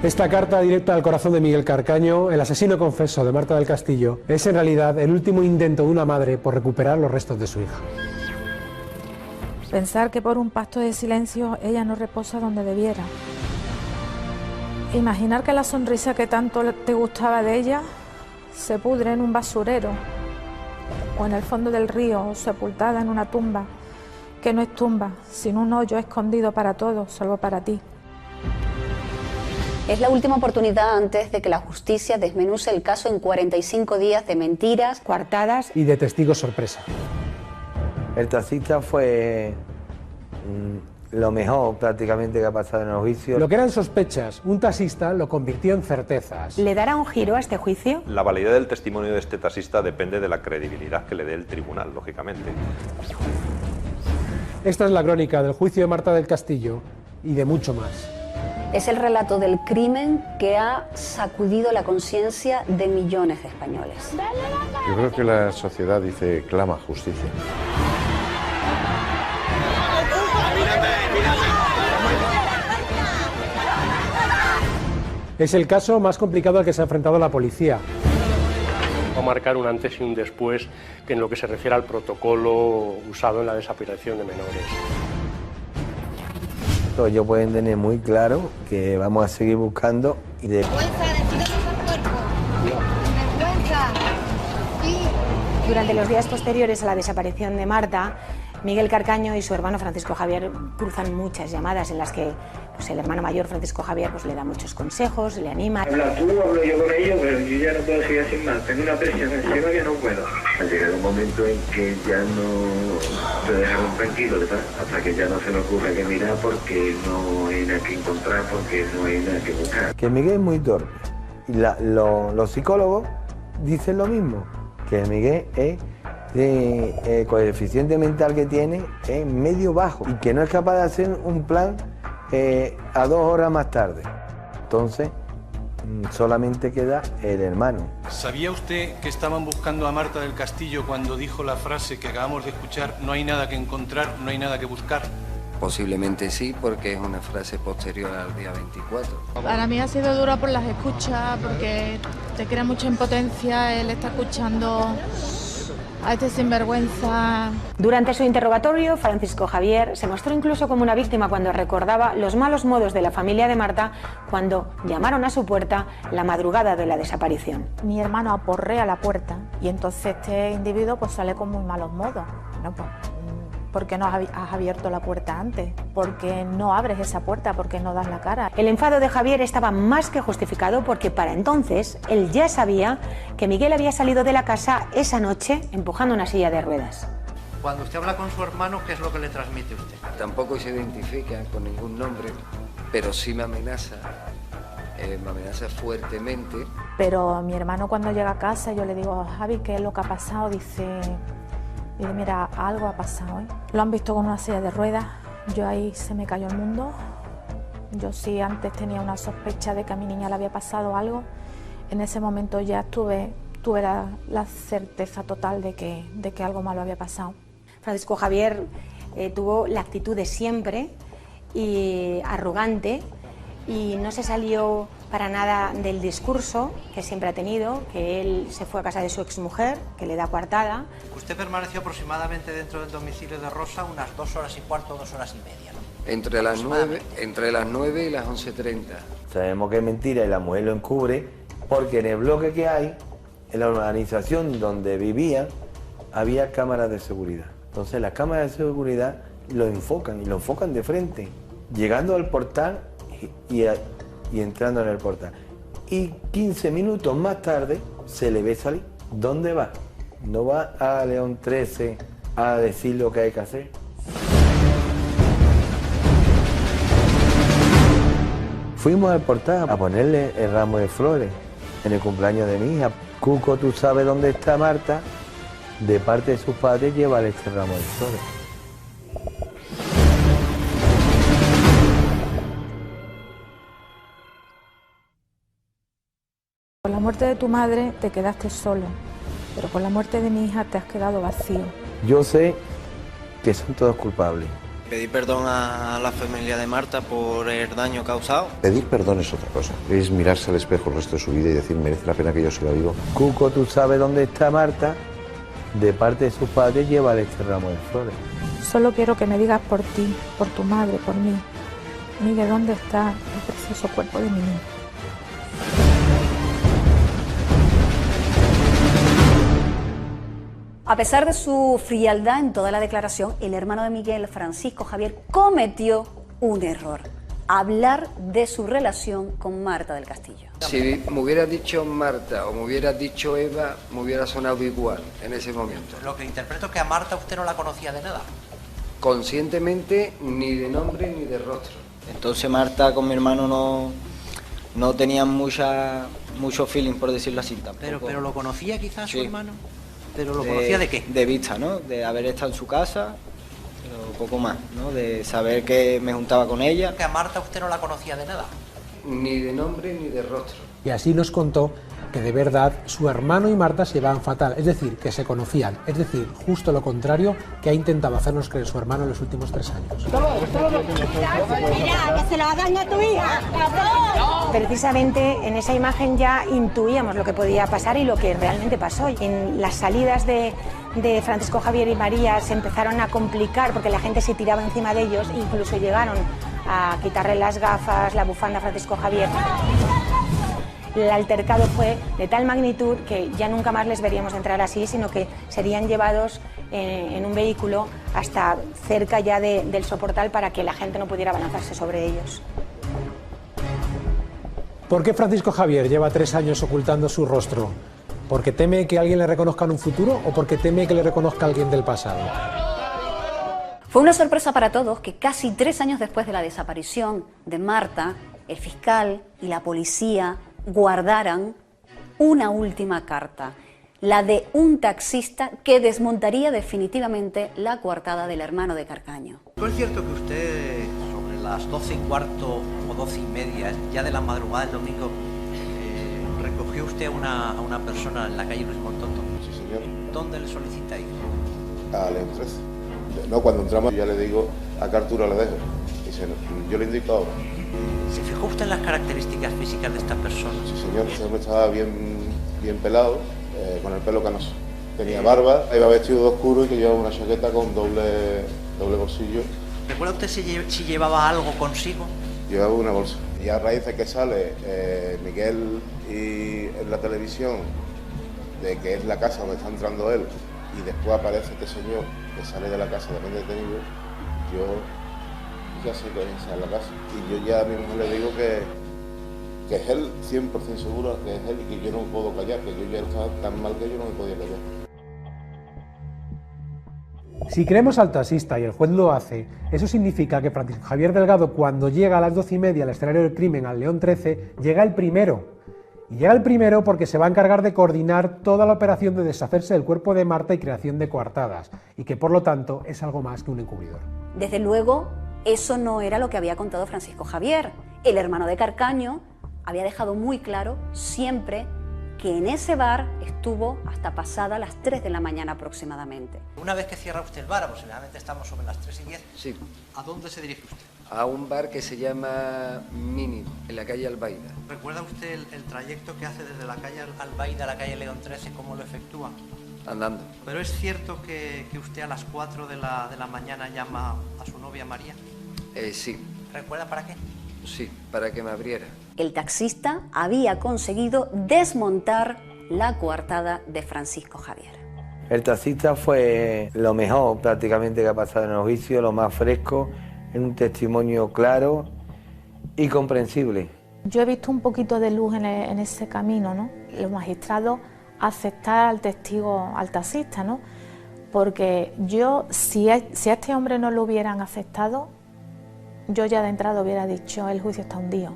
Esta carta directa al corazón de Miguel Carcaño, el asesino confeso de Marta del Castillo, es en realidad el último intento de una madre por recuperar los restos de su hija. Pensar que por un pacto de silencio ella no reposa donde debiera. Imaginar que la sonrisa que tanto te gustaba de ella se pudre en un basurero o en el fondo del río, sepultada en una tumba, que no es tumba, sino un hoyo escondido para todos, salvo para ti. Es la última oportunidad antes de que la justicia desmenuce el caso en 45 días de mentiras, coartadas y de testigos sorpresa. El taxista fue lo mejor prácticamente que ha pasado en el juicio. Lo que eran sospechas, un taxista lo convirtió en certezas. ¿Le dará un giro a este juicio? La validez del testimonio de este taxista depende de la credibilidad que le dé el tribunal, lógicamente. Esta es la crónica del juicio de Marta del Castillo y de mucho más. Es el relato del crimen que ha sacudido la conciencia de millones de españoles. Yo creo que la sociedad dice, clama justicia. Es el caso más complicado al que se ha enfrentado la policía. Va a marcar un antes y un después en lo que se refiere al protocolo usado en la desaparición de menores. Ellos pueden tener muy claro que vamos a seguir buscando y de... Durante los días posteriores a la desaparición de Marta, Miguel Carcaño y su hermano Francisco Javier cruzan muchas llamadas en las que el hermano mayor Francisco Javier le da muchos consejos, le anima. Habla tú, hablo yo con ellos, pero yo ya no puedo seguir sin más. Tengo una presión encima que no puedo. Ha llegado un momento en que ya no te dejaron tranquilo, ¿verdad? Hasta que ya no se nos ocurre que mirar porque no hay nada que encontrar, porque no hay nada que buscar. Que Miguel es muy torpe. Y los psicólogos dicen lo mismo, que Miguel es... el coeficiente mental que tiene es medio bajo y que no es capaz de hacer un plan a 2 horas más tarde. Entonces, solamente queda el hermano. ¿Sabía usted que estaban buscando a Marta del Castillo cuando dijo la frase que acabamos de escuchar, no hay nada que encontrar, no hay nada que buscar? Posiblemente sí, porque es una frase posterior al día 24. Para mí ha sido dura por las escuchas, porque te crea mucha impotencia el estar escuchando a este sinvergüenza. Durante su interrogatorio, Francisco Javier se mostró incluso como una víctima cuando recordaba los malos modos de la familia de Marta cuando llamaron a su puerta la madrugada de la desaparición. Mi hermano aporrea la puerta y entonces este individuo pues sale con muy malos modos. No, pues, ¿por qué no has abierto la puerta antes? ¿Por qué no abres esa puerta? ¿Por qué no das la cara? El enfado de Javier estaba más que justificado porque para entonces él ya sabía que Miguel había salido de la casa esa noche empujando una silla de ruedas. Cuando usted habla con su hermano, ¿qué es lo que le transmite usted? Tampoco se identifica con ningún nombre, pero sí me amenaza fuertemente. Pero mi hermano cuando llega a casa yo le digo, Javi, ¿qué es lo que ha pasado? Dice, mira, algo ha pasado, ¿eh? Lo han visto con una silla de ruedas, yo ahí se me cayó el mundo. Yo sí antes tenía una sospecha de que a mi niña le había pasado algo, en ese momento ya tuve la certeza total de que algo malo había pasado. Francisco Javier tuvo la actitud de siempre y arrogante y no se salió para nada del discurso que siempre ha tenido, que él se fue a casa de su exmujer, que le da coartada. Usted permaneció aproximadamente dentro del domicilio de Rosa unas 2 horas y cuarto, 2 horas y media, ¿no? Entre las 9 y las 11:30. Sabemos que es mentira y la mujer lo encubre porque en el bloque que hay, en la urbanización donde vivía, había cámaras de seguridad. Entonces las cámaras de seguridad lo enfocan y lo enfocan de frente, llegando al portal y entrando en el portal. Y 15 minutos más tarde se le ve salir. ¿Dónde va? No va a León 13 a decir lo que hay que hacer. Fuimos al portal a ponerle el ramo de flores en el cumpleaños de mi hija. Cuco, ¿tú sabes dónde está Marta? De parte de sus padres, llévale este ramo de flores. Con la muerte de tu madre te quedaste solo, pero con la muerte de mi hija te has quedado vacío. Yo sé que son todos culpables. Pedir perdón a la familia de Marta por el daño causado. Pedir perdón es otra cosa. Es mirarse al espejo el resto de su vida y decir, merece la pena que yo siga vivo. Cuco, ¿tú sabes dónde está Marta? De parte de sus padres, llévale este ramo de flores. Solo quiero que me digas por ti, por tu madre, por mí. Miguel, ¿dónde está el precioso cuerpo de mi niña? A pesar de su frialdad en toda la declaración, el hermano de Miguel, Francisco Javier, cometió un error: hablar de su relación con Marta del Castillo. Si me hubiera dicho Marta o me hubiera dicho Eva, me hubiera sonado igual en ese momento. Lo que interpreto es que a Marta usted no la conocía de nada. Conscientemente, ni de nombre ni de rostro. Entonces Marta con mi hermano no tenían mucho feeling, por decirlo así, tampoco. Pero lo conocía quizás su Sí. hermano. ¿Pero lo conocía de qué? De vista, ¿no? De haber estado en su casa, pero poco más, ¿no? De saber que me juntaba con ella. Que a Marta usted no la conocía de nada. Ni de nombre ni de rostro. Y así nos contó que de verdad su hermano y Marta se llevaban fatal, es decir, que se conocían, es decir, justo lo contrario que ha intentado hacernos creer su hermano en los últimos 3 años. Mira, que se lo hagan a tu hija, cabrón. Precisamente en esa imagen ya intuíamos lo que podía pasar y lo que realmente pasó. En las salidas de Francisco Javier y María se empezaron a complicar porque la gente se tiraba encima de ellos, incluso llegaron a quitarle las gafas, la bufanda a Francisco Javier. El altercado fue de tal magnitud que ya nunca más les veríamos entrar así, sino que serían llevados en un vehículo hasta cerca ya del soportal para que la gente no pudiera abalanzarse sobre ellos. ¿Por qué Francisco Javier lleva 3 años ocultando su rostro? ¿Porque teme que alguien le reconozca en un futuro o porque teme que le reconozca alguien del pasado? Fue una sorpresa para todos que casi 3 años después de la desaparición de Marta, el fiscal y la policía guardaran una última carta, la de un taxista que desmontaría definitivamente la coartada del hermano de Carcaño. ¿No es cierto que usted, sobre las 12 y cuarto o 12 y media, ya de la madrugada del domingo, recogió usted a una persona en la calle Luis Montonto? Sí, señor. ¿Dónde le solicita ir? A León 13. No, cuando entramos ya le digo a qué altura le dejo. Dice, yo le indico ahora. ¿Se fijó usted en las características físicas de esta persona? Sí, señor. Ese hombre estaba bien pelado, con el pelo canoso. Tenía barba, iba vestido de oscuro y que llevaba una chaqueta con doble bolsillo. ¿Recuerda usted si llevaba algo consigo? Llevaba una bolsa. Y a raíz de que sale Miguel y en la televisión, de que es la casa donde está entrando él, y después aparece este señor que sale de la casa también detenido, yo ya sé que esa es la casa. Y yo ya a mi mujer le digo que es él, 100% seguro que es él y que yo no me puedo callar, que yo ya estaba tan mal que yo no me podía callar. Si creemos al taxista y el juez lo hace, eso significa que Francisco Javier Delgado, cuando llega a las 12:30 al escenario del crimen, al León 13, llega el primero. Y llega el primero porque se va a encargar de coordinar toda la operación de deshacerse del cuerpo de Marta y creación de coartadas, y que por lo tanto es algo más que un encubridor. Desde luego, eso no era lo que había contado Francisco Javier. El hermano de Carcaño había dejado muy claro siempre que en ese bar estuvo hasta pasada las 3 de la mañana aproximadamente. Una vez que cierra usted el bar, aproximadamente estamos sobre las 3:10. Sí. ¿A dónde se dirige usted? A un bar que se llama Mini, en la calle Albaida. ¿Recuerda usted el trayecto que hace desde la calle Albaida a la calle León 13, cómo lo efectúa? Andando. ¿Pero es cierto que usted a las 4 de la mañana llama a su novia María? Sí. ¿Recuerda para qué? Sí, para que me abriera. El taxista había conseguido desmontar la coartada de Francisco Javier. El taxista fue lo mejor prácticamente que ha pasado en el juicio, lo más fresco, en un testimonio claro y comprensible. Yo he visto un poquito de luz en ese camino, ¿no? Los magistrados aceptar al testigo, al taxista, ¿no? Porque yo, si a este hombre no lo hubieran aceptado, yo ya de entrada hubiera dicho, el juicio está hundido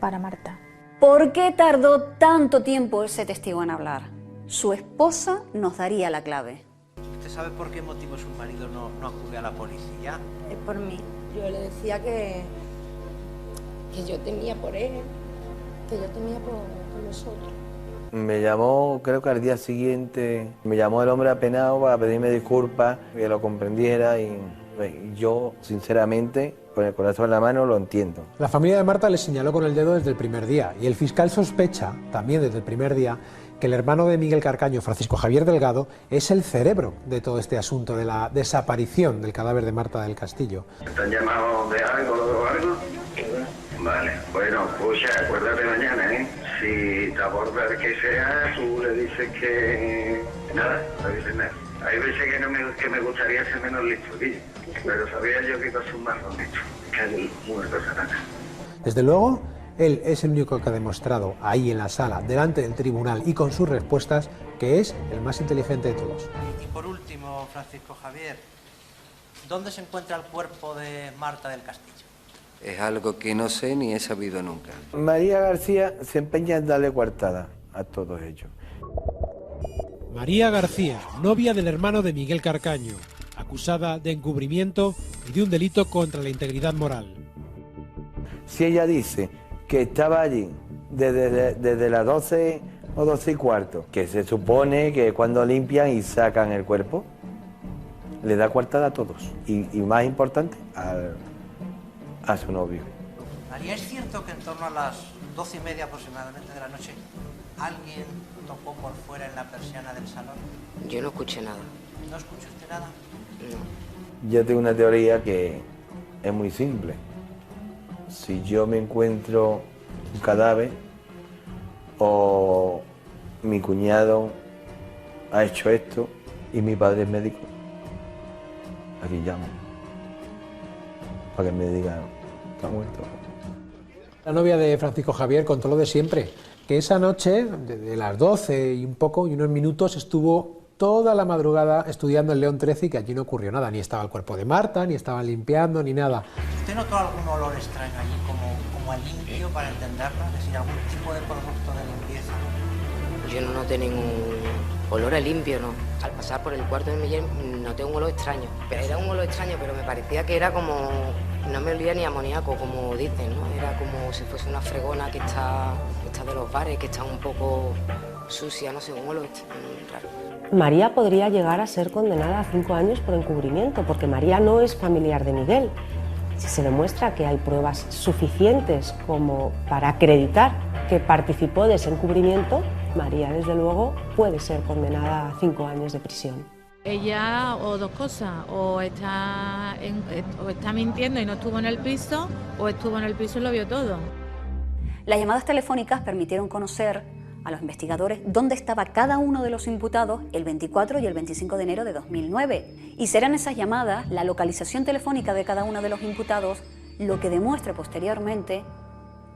para Marta. ¿Por qué tardó tanto tiempo ese testigo en hablar? Su esposa nos daría la clave. ¿Usted sabe por qué motivo su marido no acude a la policía? Es por mí. Yo le decía que yo temía por él, que yo temía por nosotros. Me llamó, creo que al día siguiente, me llamó el hombre apenado para pedirme disculpas, que lo comprendiera y yo, sinceramente, con el corazón en la mano, lo entiendo. La familia de Marta le señaló con el dedo desde el primer día y el fiscal sospecha, también desde el primer día, que el hermano de Miguel Carcaño, Francisco Javier Delgado, es el cerebro de todo este asunto de la desaparición del cadáver de Marta del Castillo. ¿Te han llamado de algo o algo? Vale, bueno, escucha, acuérdate mañana, ¿eh? Si te abordas que sea, tú le dices que... Nada, no dices nada. Hay veces que me gustaría ser menos listo, ¿sí? Pero sabía yo que iba a ser un marrón listo. Que hay muerto Satanás. Desde luego, él es el único que ha demostrado ahí en la sala, delante del tribunal y con sus respuestas, que es el más inteligente de todos. Y por último, Francisco Javier, ¿dónde se encuentra el cuerpo de Marta del Castillo? Es algo que no sé ni he sabido nunca. María García se empeña en darle coartada a todos ellos. María García, novia del hermano de Miguel Carcaño, acusada de encubrimiento y de un delito contra la integridad moral. Si ella dice que estaba allí desde las 12 o 12:15, que se supone que cuando limpian y sacan el cuerpo, le da coartada a todos. Y más importante, a su novio. María, ¿es cierto que en torno a las 12:30 aproximadamente de la noche alguien tocó por fuera en la persiana del salón? Yo no escuché nada. ¿No escuchó usted nada? No. Yo tengo una teoría que es muy simple. Si yo me encuentro un cadáver o mi cuñado ha hecho esto y mi padre es médico, aquí llamo para que me diga, está muerto. La novia de Francisco Javier contó lo de siempre, que esa noche, de las 12 y un poco y unos minutos, estuvo toda la madrugada estudiando en León 13 y que allí no ocurrió nada, ni estaba el cuerpo de Marta, ni estaban limpiando, ni nada. ¿Usted notó algún olor extraño allí, como a limpio, para entenderlo? Es decir, algún tipo de producto de limpieza. Yo no noté ningún olor a limpio, no. Al pasar por el cuarto de Miguel noté un olor extraño. Pero era un olor extraño, pero me parecía que era como... No me olía ni amoníaco, como dicen, ¿no? Era como si fuese una fregona que está de los bares, que está un poco sucia, no sé, un olor raro. María podría llegar a ser condenada a 5 años por encubrimiento, porque María no es familiar de Miguel. Si se demuestra que hay pruebas suficientes como para acreditar que participó de ese encubrimiento, María, desde luego, puede ser condenada a 5 años de prisión. Ella, o dos cosas, o está mintiendo y no estuvo en el piso, o estuvo en el piso y lo vio todo. Las llamadas telefónicas permitieron conocer a los investigadores dónde estaba cada uno de los imputados el 24 y el 25 de enero de 2009. Y serán esas llamadas, la localización telefónica de cada uno de los imputados, lo que demuestre posteriormente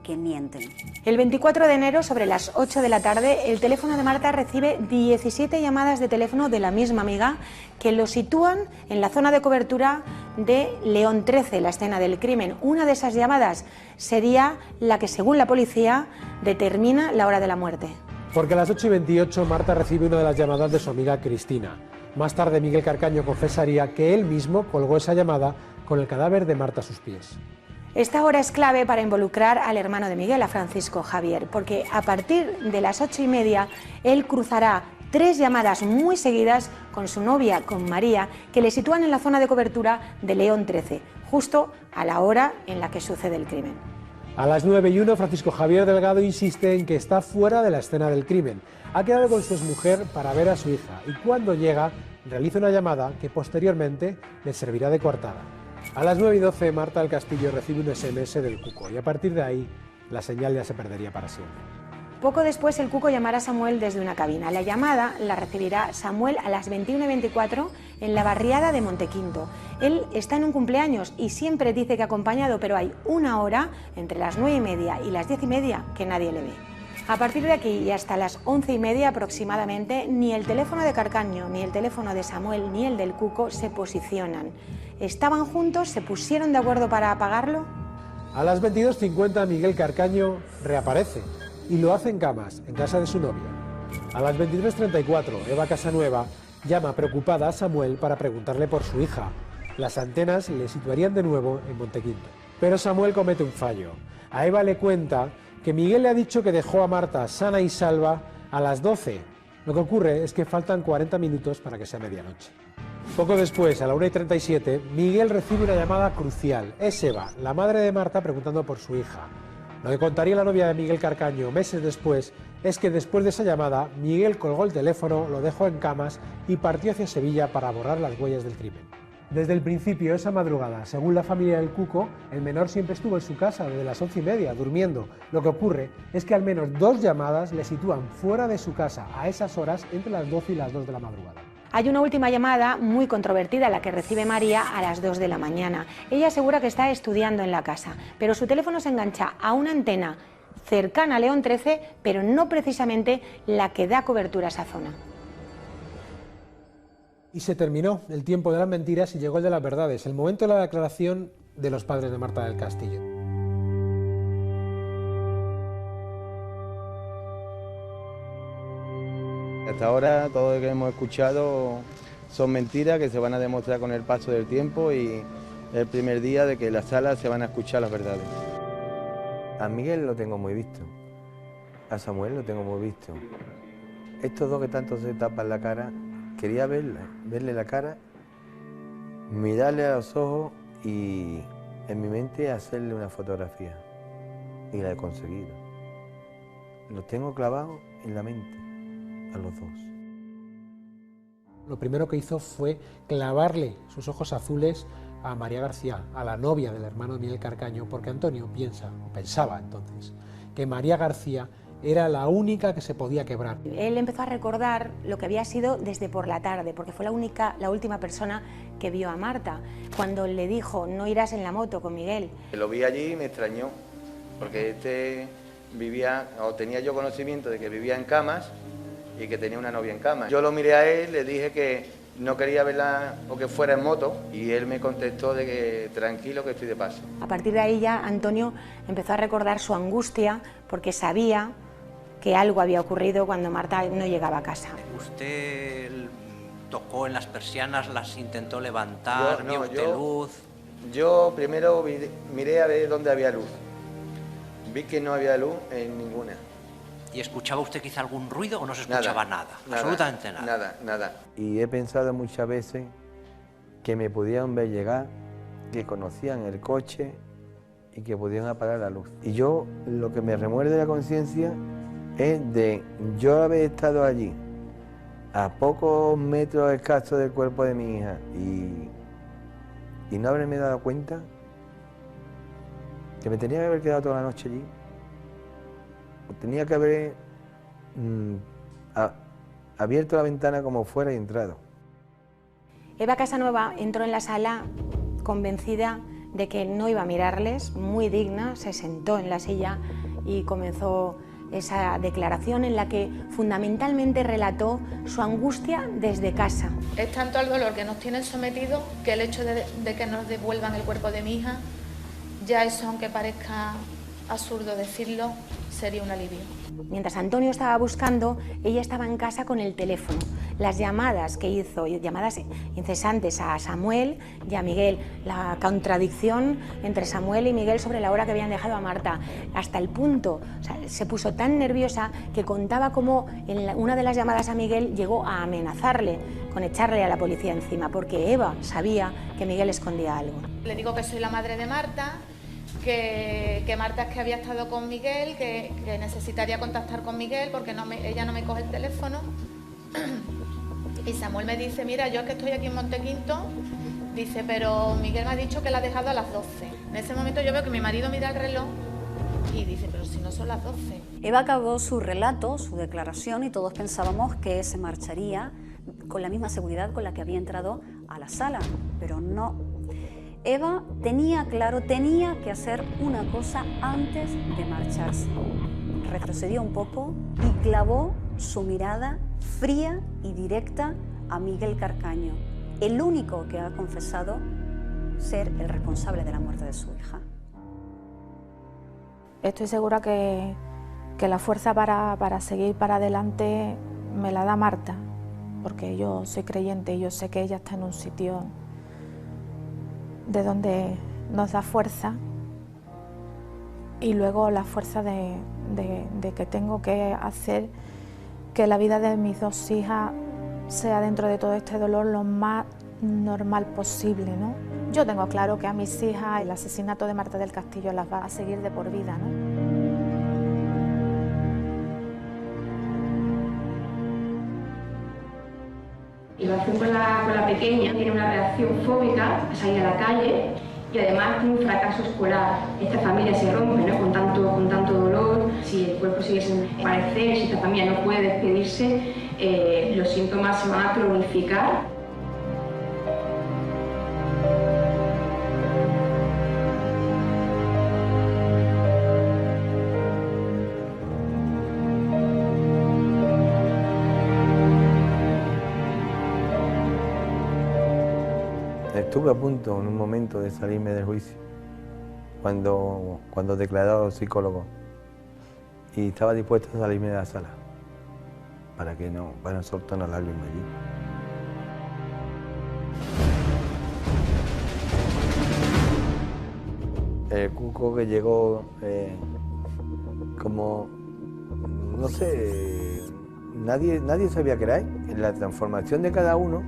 que mienten. El 24 de enero, sobre las 8 de la tarde, el teléfono de Marta recibe 17 llamadas de teléfono de la misma amiga que lo sitúan en la zona de cobertura de León 13, la escena del crimen. Una de esas llamadas sería la que, según la policía, determina la hora de la muerte. Porque a las 8:28 Marta recibe una de las llamadas de su amiga Cristina. Más tarde Miguel Carcaño confesaría que él mismo colgó esa llamada con el cadáver de Marta a sus pies. Esta hora es clave para involucrar al hermano de Miguel, a Francisco Javier, porque a partir de las 8:30 él cruzará 3 llamadas muy seguidas con su novia, con María, que le sitúan en la zona de cobertura de León 13, justo a la hora en la que sucede el crimen. A las 9:01, Francisco Javier Delgado insiste en que está fuera de la escena del crimen. Ha quedado con su exmujer para ver a su hija y cuando llega realiza una llamada que posteriormente le servirá de coartada. A las 9:12, Marta del Castillo recibe un SMS del Cuco y a partir de ahí la señal ya se perdería para siempre. Poco después el Cuco llamará a Samuel desde una cabina. La llamada la recibirá Samuel a las 21:24 en la barriada de Montequinto. Él está en un cumpleaños y siempre dice que ha acompañado, pero hay una hora entre las 9:30 y las 10:30 que nadie le ve. A partir de aquí y hasta las 11:30 aproximadamente, ni el teléfono de Carcaño, ni el teléfono de Samuel, ni el del Cuco se posicionan. ¿Estaban juntos? ¿Se pusieron de acuerdo para apagarlo? A las 22:50 Miguel Carcaño reaparece y lo hace en camas, en casa de su novia. A las 23:34 Eva Casanueva llama preocupada a Samuel para preguntarle por su hija. Las antenas le situarían de nuevo en Montequinto. Pero Samuel comete un fallo. A Eva le cuenta que Miguel le ha dicho que dejó a Marta sana y salva a las 12. Lo que ocurre es que faltan 40 minutos para que sea medianoche. Poco después, a la 1:37, Miguel recibe una llamada crucial. Es Eva, la madre de Marta, preguntando por su hija. Lo que contaría la novia de Miguel Carcaño meses después es que después de esa llamada, Miguel colgó el teléfono, lo dejó en camas y partió hacia Sevilla para borrar las huellas del crimen. Desde el principio, esa madrugada, según la familia del Cuco, el menor siempre estuvo en su casa desde las 11:30, durmiendo. Lo que ocurre es que al menos 2 llamadas le sitúan fuera de su casa a esas horas entre las 12 y las 2 de la madrugada. Hay una última llamada muy controvertida, la que recibe María a las 2 de la mañana. Ella asegura que está estudiando en la casa, pero su teléfono se engancha a una antena cercana a León 13, pero no precisamente la que da cobertura a esa zona. Y se terminó el tiempo de las mentiras y llegó el de las verdades, el momento de la declaración de los padres de Marta del Castillo. Hasta ahora todo lo que hemos escuchado son mentiras que se van a demostrar con el paso del tiempo y el primer día de que en la sala se van a escuchar las verdades. A Miguel lo tengo muy visto, a Samuel lo tengo muy visto. Estos dos que tanto se tapan la cara, quería verle la cara, mirarle a los ojos y en mi mente hacerle una fotografía. Y la he conseguido. Los tengo clavados en la mente. A los dos. Lo primero que hizo fue clavarle sus ojos azules a María García, a la novia del hermano de Miguel Carcaño, porque Antonio pensaba entonces, que María García era la única que se podía quebrar. Él empezó a recordar lo que había sido desde por la tarde, porque fue la última persona que vio a Marta, cuando le dijo, no irás en la moto con Miguel. Lo vi allí y me extrañó, porque tenía yo conocimiento de que vivía en camas, y que tenía una novia en cama. Yo lo miré a él, le dije que no quería verla o que fuera en moto y él me contestó de que tranquilo que estoy de paso. A partir de ahí ya Antonio empezó a recordar su angustia porque sabía que algo había ocurrido cuando Marta no llegaba a casa. ¿Usted tocó en las persianas, las intentó levantar, vio usted luz? Yo primero miré a ver dónde había luz. Vi que no había luz en ninguna. ¿Y escuchaba usted quizá algún ruido o no se escuchaba nada? Absolutamente nada. Nada. Y he pensado muchas veces que me podían ver llegar, que conocían el coche y que podían apagar la luz. Y yo, lo que me remuerde la conciencia es de yo haber estado allí, a pocos metros escasos del cuerpo de mi hija, y no haberme dado cuenta que me tenía que haber quedado toda la noche allí. Tenía que haber abierto la ventana como fuera y entrado. Eva Casanueva entró en la sala convencida de que no iba a mirarles, muy digna, se sentó en la silla y comenzó esa declaración en la que fundamentalmente relató su angustia desde casa. Es tanto el dolor que nos tienen sometidos que el hecho de que nos devuelvan el cuerpo de mi hija, ya eso, aunque parezca absurdo decirlo, sería un alivio. Mientras Antonio estaba buscando, ella estaba en casa con el teléfono. las llamadas que hizo, llamadas incesantes a Samuel y a Miguel, la contradicción entre Samuel y Miguel sobre la hora que habían dejado a Marta, hasta el punto, o sea, se puso tan nerviosa que contaba cómo en una de las llamadas a Miguel llegó a amenazarle con echarle a la policía encima, porque Eva sabía que Miguel escondía algo. Le digo que soy la madre de Marta, que Marta es que había estado con Miguel, que necesitaría contactar con Miguel porque ella no me coge el teléfono. Y Samuel me dice, mira, yo es que estoy aquí en Montequinto, dice, pero Miguel me ha dicho que la ha dejado a las 12. En ese momento yo veo que mi marido mira el reloj y dice, pero si no son las 12. Eva acabó su relato, su declaración, y todos pensábamos que se marcharía con la misma seguridad con la que había entrado a la sala, pero no. Eva tenía claro, tenía que hacer una cosa antes de marcharse. Retrocedió un poco y clavó su mirada fría y directa a Miguel Carcaño, el único que ha confesado ser el responsable de la muerte de su hija. Estoy segura que la fuerza para seguir para adelante me la da Marta, porque yo soy creyente y yo sé que ella está en un sitio de donde nos da fuerza, y luego la fuerza de que tengo que hacer que la vida de mis dos hijas sea, dentro de todo este dolor, lo más normal posible, ¿no? Yo tengo claro que a mis hijas el asesinato de Marta del Castillo las va a seguir de por vida, ¿no? Y lo hacen con la pequeña, tiene una reacción fóbica a salir a la calle y además tiene un fracaso escolar. Esta familia se rompe, ¿no? con tanto dolor. Si el cuerpo sigue sin aparecer, si esta familia no puede despedirse, los síntomas se van a cronificar. Estuve a punto en un momento de salirme del juicio, cuando declaró el psicólogo, y estaba dispuesto a salirme de la sala, para no soltar una lágrima allí. El cuco que llegó como, no sé, nadie sabía qué era él. La transformación de cada uno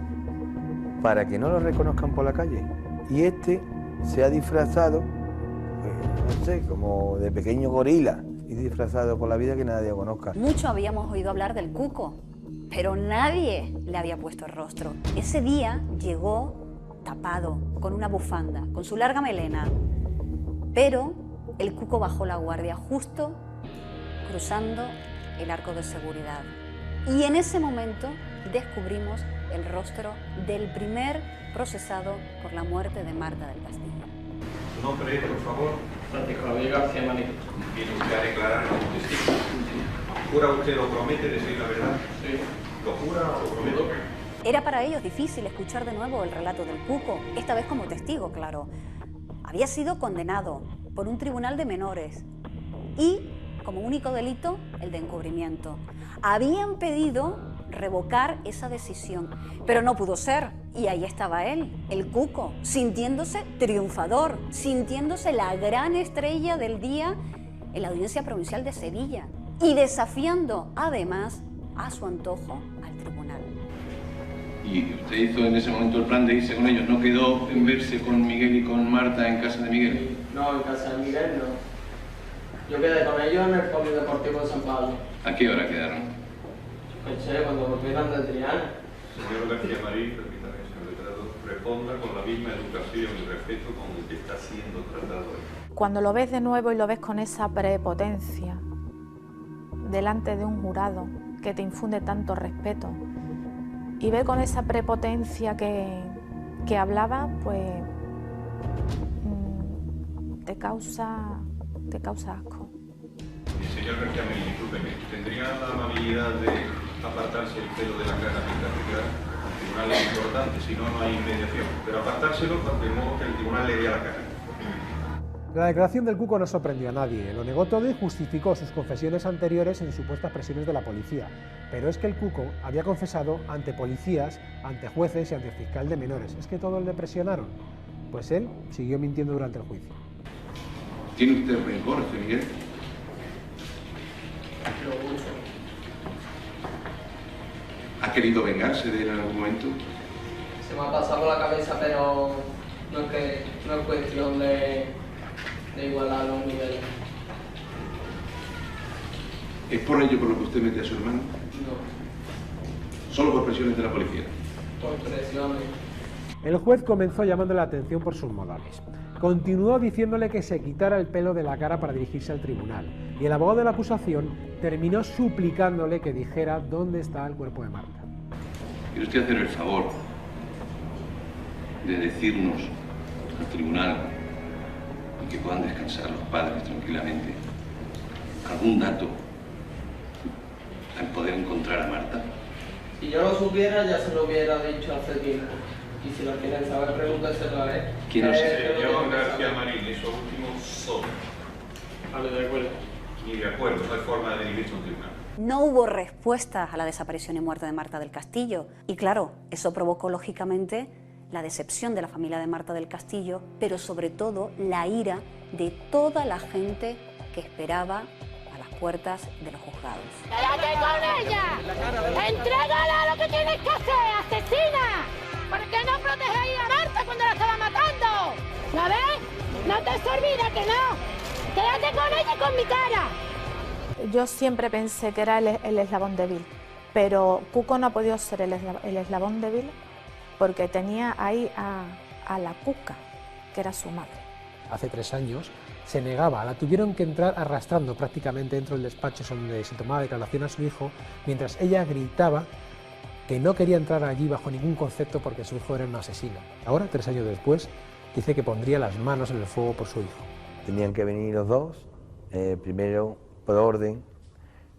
para que no lo reconozcan por la calle. Y este se ha disfrazado, no sé, como de pequeño gorila, y disfrazado por la vida que nadie conozca. Mucho habíamos oído hablar del cuco, pero nadie le había puesto el rostro. Ese día llegó tapado, con una bufanda, con su larga melena. Pero el cuco bajó la guardia justo cruzando el arco de seguridad. Y en ese momento descubrimos el rostro del primer procesado por la muerte de Marta del Castillo. ¿Su nombre es, por favor? Francisco Javier García Manito. ¿Viene usted a declarar como testigo? ¿Jura usted o promete decir la verdad? Sí. ¿Lo jura o lo promete? Era para ellos difícil escuchar de nuevo el relato del cuco, esta vez como testigo, claro. Había sido condenado por un tribunal de menores y, como único delito, el de encubrimiento. Habían pedido revocar esa decisión, pero no pudo ser. Y ahí estaba él, el cuco, sintiéndose triunfador, sintiéndose la gran estrella del día en la Audiencia Provincial de Sevilla y desafiando, además, a su antojo al tribunal. ¿Y usted hizo en ese momento el plan de irse con ellos? ¿No quedó en verse con Miguel y con Marta en casa de Miguel? No, en casa de Miguel no. Yo quedé con ellos en el Polideportivo de San Pablo. ¿A qué hora quedaron? Pensé, cuando volvieran del Triana. Señor García Marín, permítame, señor letrado, responda con la misma educación y respeto con el que está siendo tratado hoy. Cuando lo ves de nuevo y lo ves con esa prepotencia delante de un jurado que te infunde tanto respeto, y ves con esa prepotencia que hablaba, pues te causa asco. Señor García Marín, discúlpeme, ¿tendría la amabilidad de apartarse el pelo de la cara mientras declara? El tribunal es importante, si no, no hay mediación. Pero apartárselo de modo que el tribunal le vea la cara. La declaración del Cuco no sorprendió a nadie, lo negó todo y justificó sus confesiones anteriores en supuestas presiones de la policía. Pero es que el Cuco había confesado ante policías, ante jueces y ante el fiscal de menores. ¿Es que todos le presionaron? Pues él siguió mintiendo durante el juicio. ¿Tiene usted rencor hacia Miguel? ¿Ha querido vengarse de él en algún momento? Se me ha pasado por la cabeza, pero no es cuestión de igualar los niveles. ¿Es por ello por lo que usted mete a su hermano? No. ¿Solo por presiones de la policía? Por presiones. El juez comenzó llamándole la atención por sus modales. Continuó diciéndole que se quitara el pelo de la cara para dirigirse al tribunal. Y el abogado de la acusación terminó suplicándole que dijera dónde está el cuerpo de Marta. ¿Quiere usted hacer el favor de decirnos al tribunal y que puedan descansar los padres tranquilamente algún dato al poder encontrar a Marta? Si yo lo supiera, ya se lo hubiera dicho hace tiempo. Y si lo quieren saber, pregúntenselo a él. ¿Quién es? Señor García Marín, eso último son. Vale, de acuerdo. Ni de acuerdo, no hay forma de dirigirse a un tribunal. No hubo respuestas a la desaparición y muerte de Marta del Castillo. Y claro, eso provocó lógicamente la decepción de la familia de Marta del Castillo, pero sobre todo la ira de toda la gente que esperaba a las puertas de los juzgados. ¡Quédate con ella! ¡Entrégala lo que tienes que hacer, asesina! ¿Por qué no protegéis a Marta cuando la estaba matando? ¿La ves? No te olvides que no. Quédate con ella y con mi cara. Yo siempre pensé que era el eslabón débil, pero Cuco no ha podido ser el eslabón débil porque tenía ahí a la Cuca, que era su madre. Hace 3 años se negaba, la tuvieron que entrar arrastrando prácticamente dentro del despacho donde se tomaba declaración a su hijo, mientras ella gritaba que no quería entrar allí bajo ningún concepto porque su hijo era un asesino. Ahora, 3 años después, dice que pondría las manos en el fuego por su hijo. Tenían que venir los dos, primero por orden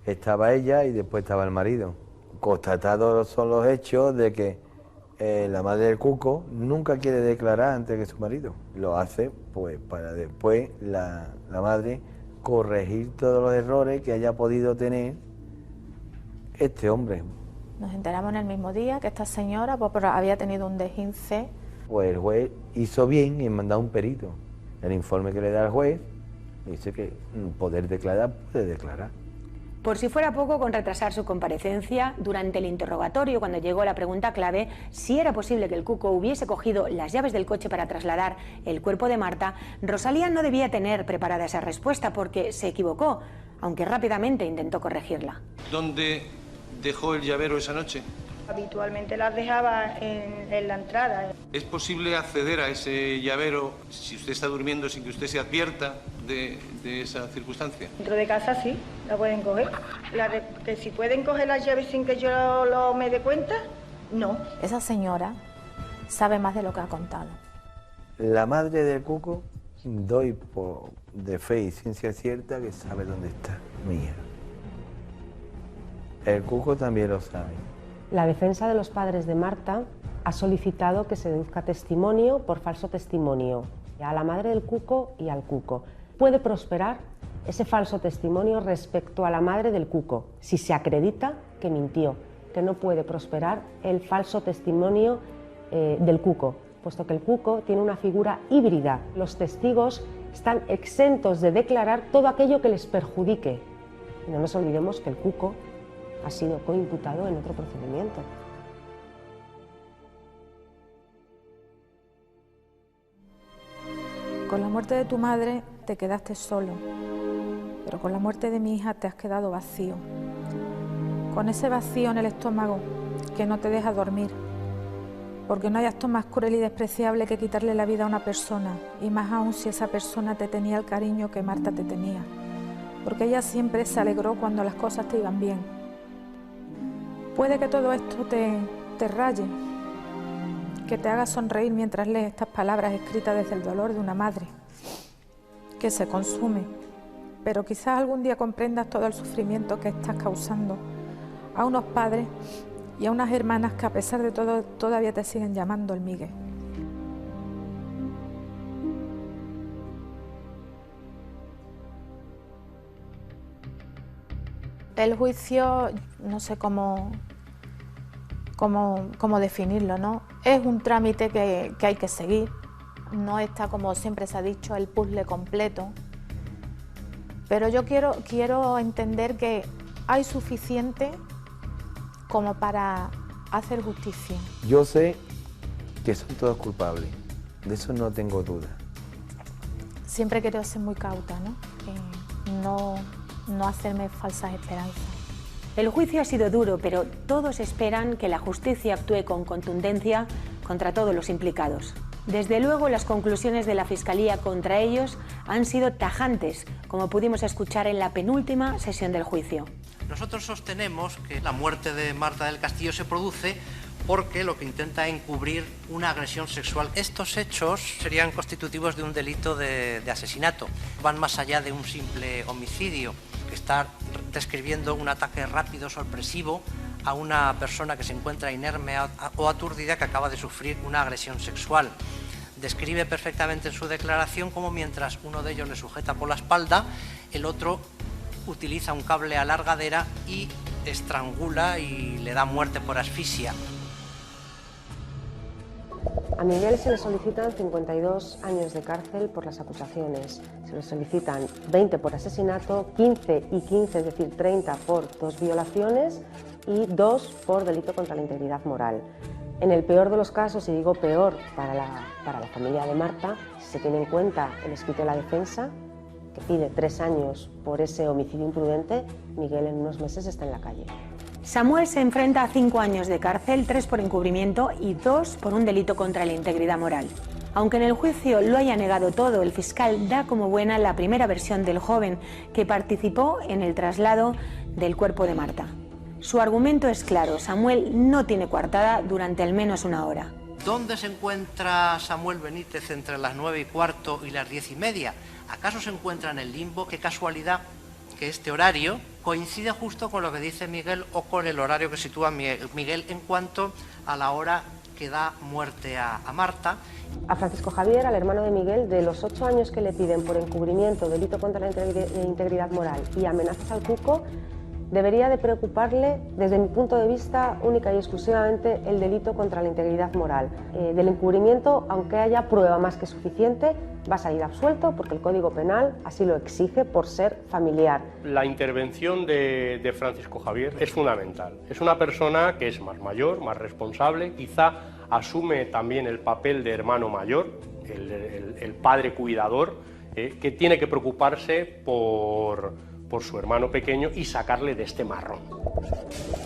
estaba ella y después estaba el marido. Constatados son los hechos de que la madre del Cuco nunca quiere declarar antes que su marido. Lo hace pues para después la madre corregir todos los errores que haya podido tener este hombre. Nos enteramos en el mismo día que esta señora había tenido un desguince. Pues el juez hizo bien en mandar un perito. El informe que le da al juez dice que poder declarar, puede declarar. Por si fuera poco, con retrasar su comparecencia, durante el interrogatorio, cuando llegó la pregunta clave, si era posible que el Cuco hubiese cogido las llaves del coche para trasladar el cuerpo de Marta, Rosalía no debía tener preparada esa respuesta porque se equivocó, aunque rápidamente intentó corregirla. ¿Dónde dejó el llavero esa noche? Habitualmente las dejaba en la entrada. ¿Es posible acceder a ese llavero si usted está durmiendo sin que usted se advierta de esa circunstancia? Dentro de casa sí, la pueden coger. Que si pueden coger las llaves sin que yo me dé cuenta, no. Esa señora sabe más de lo que ha contado. La madre del Cuco, doy de fe y ciencia cierta que sabe dónde está mi hija. El Cuco también lo sabe. La defensa de los padres de Marta ha solicitado que se deduzca testimonio por falso testimonio a la madre del Cuco y al Cuco. Puede prosperar ese falso testimonio respecto a la madre del Cuco si se acredita que mintió, que no puede prosperar el falso testimonio del Cuco, puesto que el Cuco tiene una figura híbrida. Los testigos están exentos de declarar todo aquello que les perjudique. Y no nos olvidemos que el Cuco ha sido coimputado en otro procedimiento. Con la muerte de tu madre te quedaste solo, pero con la muerte de mi hija te has quedado vacío. Con ese vacío en el estómago que no te deja dormir, porque no hay acto más cruel y despreciable que quitarle la vida a una persona, y más aún si esa persona te tenía el cariño que Marta te tenía, porque ella siempre se alegró cuando las cosas te iban bien. Puede que todo esto te raye, que te haga sonreír mientras lees estas palabras escritas desde el dolor de una madre que se consume, pero quizás algún día comprendas todo el sufrimiento que estás causando a unos padres y a unas hermanas que a pesar de todo todavía te siguen llamando el Miguel. El juicio, no sé cómo definirlo, ¿no? Es un trámite que hay que seguir. No está, como siempre se ha dicho, el puzzle completo. Pero yo quiero entender que hay suficiente como para hacer justicia. Yo sé que son todos culpables, de eso no tengo duda. Siempre quiero ser muy cauta, ¿no? No hacerme falsas esperanzas. El juicio ha sido duro, pero todos esperan que la justicia actúe con contundencia contra todos los implicados. Desde luego, las conclusiones de la Fiscalía contra ellos han sido tajantes, como pudimos escuchar en la penúltima sesión del juicio. Nosotros sostenemos que la muerte de Marta del Castillo se produce porque lo que intenta es encubrir una agresión sexual. Estos hechos serían constitutivos de un delito de asesinato. Van más allá de un simple homicidio, que está describiendo un ataque rápido, sorpresivo, a una persona que se encuentra inerme o aturdida que acaba de sufrir una agresión sexual. Describe perfectamente en su declaración cómo mientras uno de ellos le sujeta por la espalda, el otro utiliza un cable a largadera y estrangula y le da muerte por asfixia. A Miguel se le solicitan 52 años de cárcel por las acusaciones. Se le solicitan 20 por asesinato, 15 y 15, es decir, 30 por 2 violaciones y 2 por delito contra la integridad moral. En el peor de los casos, y digo peor para la familia de Marta, si se tiene en cuenta el escrito de la defensa, que pide 3 años por ese homicidio imprudente, Miguel en unos meses está en la calle. Samuel se enfrenta a 5 años de cárcel, 3 por encubrimiento y 2 por un delito contra la integridad moral. Aunque en el juicio lo haya negado todo, el fiscal da como buena la primera versión del joven que participó en el traslado del cuerpo de Marta. Su argumento es claro: Samuel no tiene coartada durante al menos una hora. ¿Dónde se encuentra Samuel Benítez entre las 9:15 y las 10:30? ¿Acaso se encuentra en el limbo? Qué casualidad que este horario coincide justo con lo que dice Miguel o con el horario que sitúa Miguel en cuanto a la hora que da muerte a Marta. A Francisco Javier, al hermano de Miguel, de los 8 años que le piden por encubrimiento, delito contra la integridad moral y amenazas al cuco, debería de preocuparle, desde mi punto de vista, única y exclusivamente el delito contra la integridad moral. Del encubrimiento, aunque haya prueba más que suficiente, va a salir absuelto porque el Código Penal así lo exige por ser familiar. La intervención de Francisco Javier es fundamental. Es una persona que es más mayor, más responsable, quizá asume también el papel de hermano mayor, el padre cuidador, que tiene que preocuparse por su hermano pequeño y sacarle de este marrón.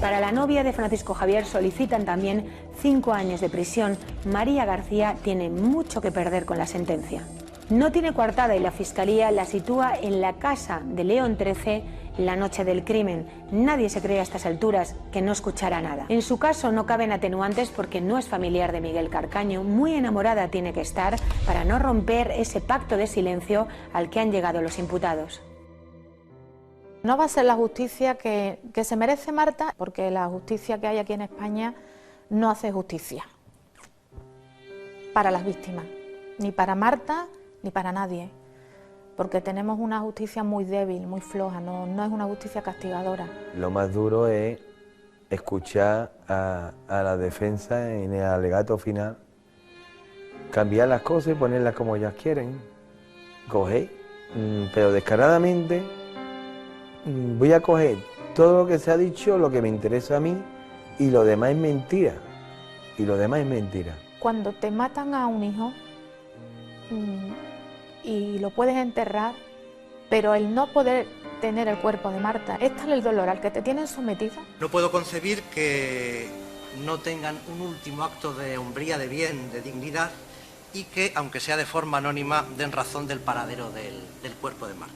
Para la novia de Francisco Javier solicitan también 5 años de prisión. María García tiene mucho que perder con la sentencia. No tiene coartada y la Fiscalía la sitúa en la casa de León XIII la noche del crimen. Nadie se cree a estas alturas que no escuchará nada. En su caso no caben atenuantes porque no es familiar de Miguel Carcaño. Muy enamorada tiene que estar para no romper ese pacto de silencio al que han llegado los imputados. No va a ser la justicia que se merece Marta, porque la justicia que hay aquí en España no hace justicia para las víctimas, ni para Marta ni para nadie, porque tenemos una justicia muy débil, muy floja, no es una justicia castigadora. Lo más duro es escuchar a la defensa en el alegato final, cambiar las cosas y ponerlas como ellas quieren, coger, pero descaradamente. Voy a coger todo lo que se ha dicho, lo que me interesa a mí, y lo demás es mentira. Y lo demás es mentira. Cuando te matan a un hijo y lo puedes enterrar, pero el no poder tener el cuerpo de Marta, ¿es tal el dolor al que te tienen sometido? No puedo concebir que no tengan un último acto de hombría, de bien, de dignidad, y que, aunque sea de forma anónima, den razón del paradero del cuerpo de Marta.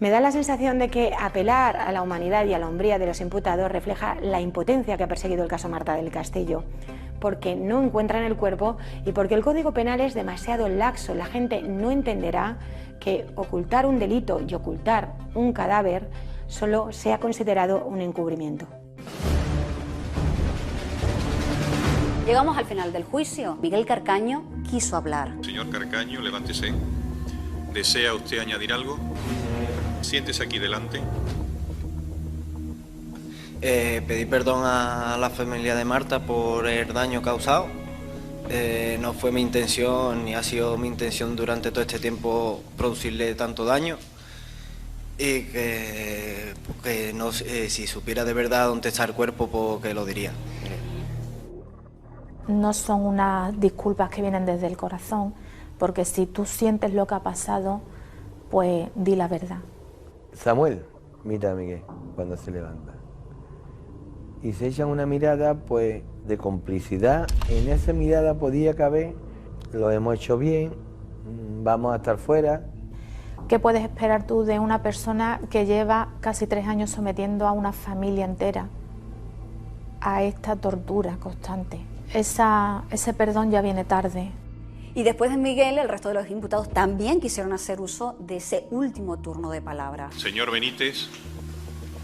Me da la sensación de que apelar a la humanidad y a la hombría de los imputados refleja la impotencia que ha perseguido el caso Marta del Castillo, porque no encuentran el cuerpo y porque el Código Penal es demasiado laxo. La gente no entenderá que ocultar un delito y ocultar un cadáver solo sea considerado un encubrimiento. Llegamos al final del juicio. Miguel Carcaño quiso hablar. Señor Carcaño, levántese. ¿Desea usted añadir algo? Siéntese aquí delante. Pedir perdón a la familia de Marta por el daño causado. No fue mi intención ni ha sido mi intención durante todo este tiempo producirle tanto daño, y que no, si supiera de verdad dónde está el cuerpo, pues que lo diría. No son unas disculpas que vienen desde el corazón, porque si tú sientes lo que ha pasado, pues di la verdad. Samuel mira a Miguel cuando se levanta y se echan una mirada pues de complicidad. En esa mirada podía caber: lo hemos hecho bien, vamos a estar fuera. ¿Qué puedes esperar tú de una persona que lleva casi 3 años sometiendo a una familia entera a esta tortura constante? Ese perdón ya viene tarde. Y después de Miguel, el resto de los imputados también quisieron hacer uso de ese último turno de palabra. Señor Benítez.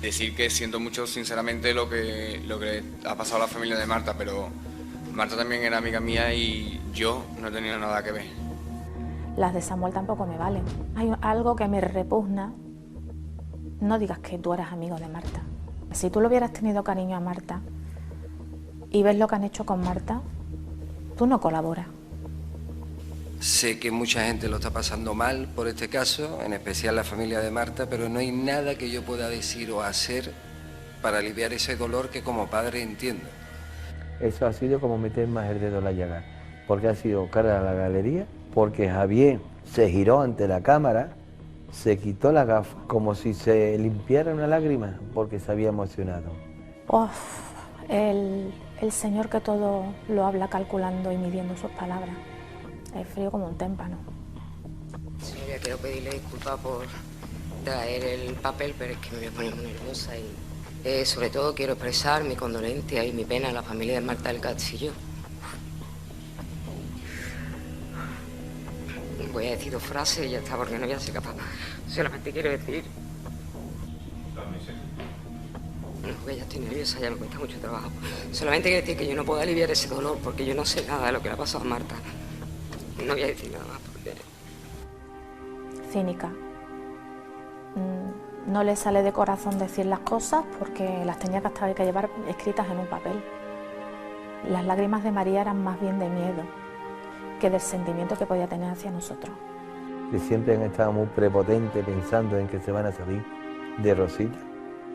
Decir que siento mucho sinceramente lo que ha pasado a la familia de Marta, pero Marta también era amiga mía y yo no he tenido nada que ver. Las de Samuel tampoco me valen. Hay algo que me repugna. No digas que tú eras amigo de Marta. Si tú le hubieras tenido cariño a Marta y ves lo que han hecho con Marta, tú no colaboras. Sé que mucha gente lo está pasando mal por este caso, en especial la familia de Marta, pero no hay nada que yo pueda decir o hacer para aliviar ese dolor que como padre entiendo. Eso ha sido como meter más el dedo en la llaga, porque ha sido cara a la galería, porque Javier se giró ante la cámara, se quitó la gafa, como si se limpiara una lágrima, porque se había emocionado. El señor que todo lo habla calculando y midiendo sus palabras. Es frío como un témpano. Señoría, quiero pedirle disculpas por traer el papel, pero es que me voy a poner muy nerviosa y sobre todo quiero expresar mi condolencia y mi pena a la familia de Marta del Castillo. Voy a decir 2 frases y ya está, porque no voy a ser capaz. Solamente quiero decir... No, porque ya estoy nerviosa, ya me cuesta mucho trabajo. Solamente quiero decir que yo no puedo aliviar ese dolor porque yo no sé nada de lo que le ha pasado a Marta. No voy a decir nada más porque... Cínica. No le sale de corazón decir las cosas porque las tenía que llevar escritas en un papel. Las lágrimas de María eran más bien de miedo que del sentimiento que podía tener hacia nosotros. Que siempre han estado muy prepotentes pensando en que se van a salir de Rosita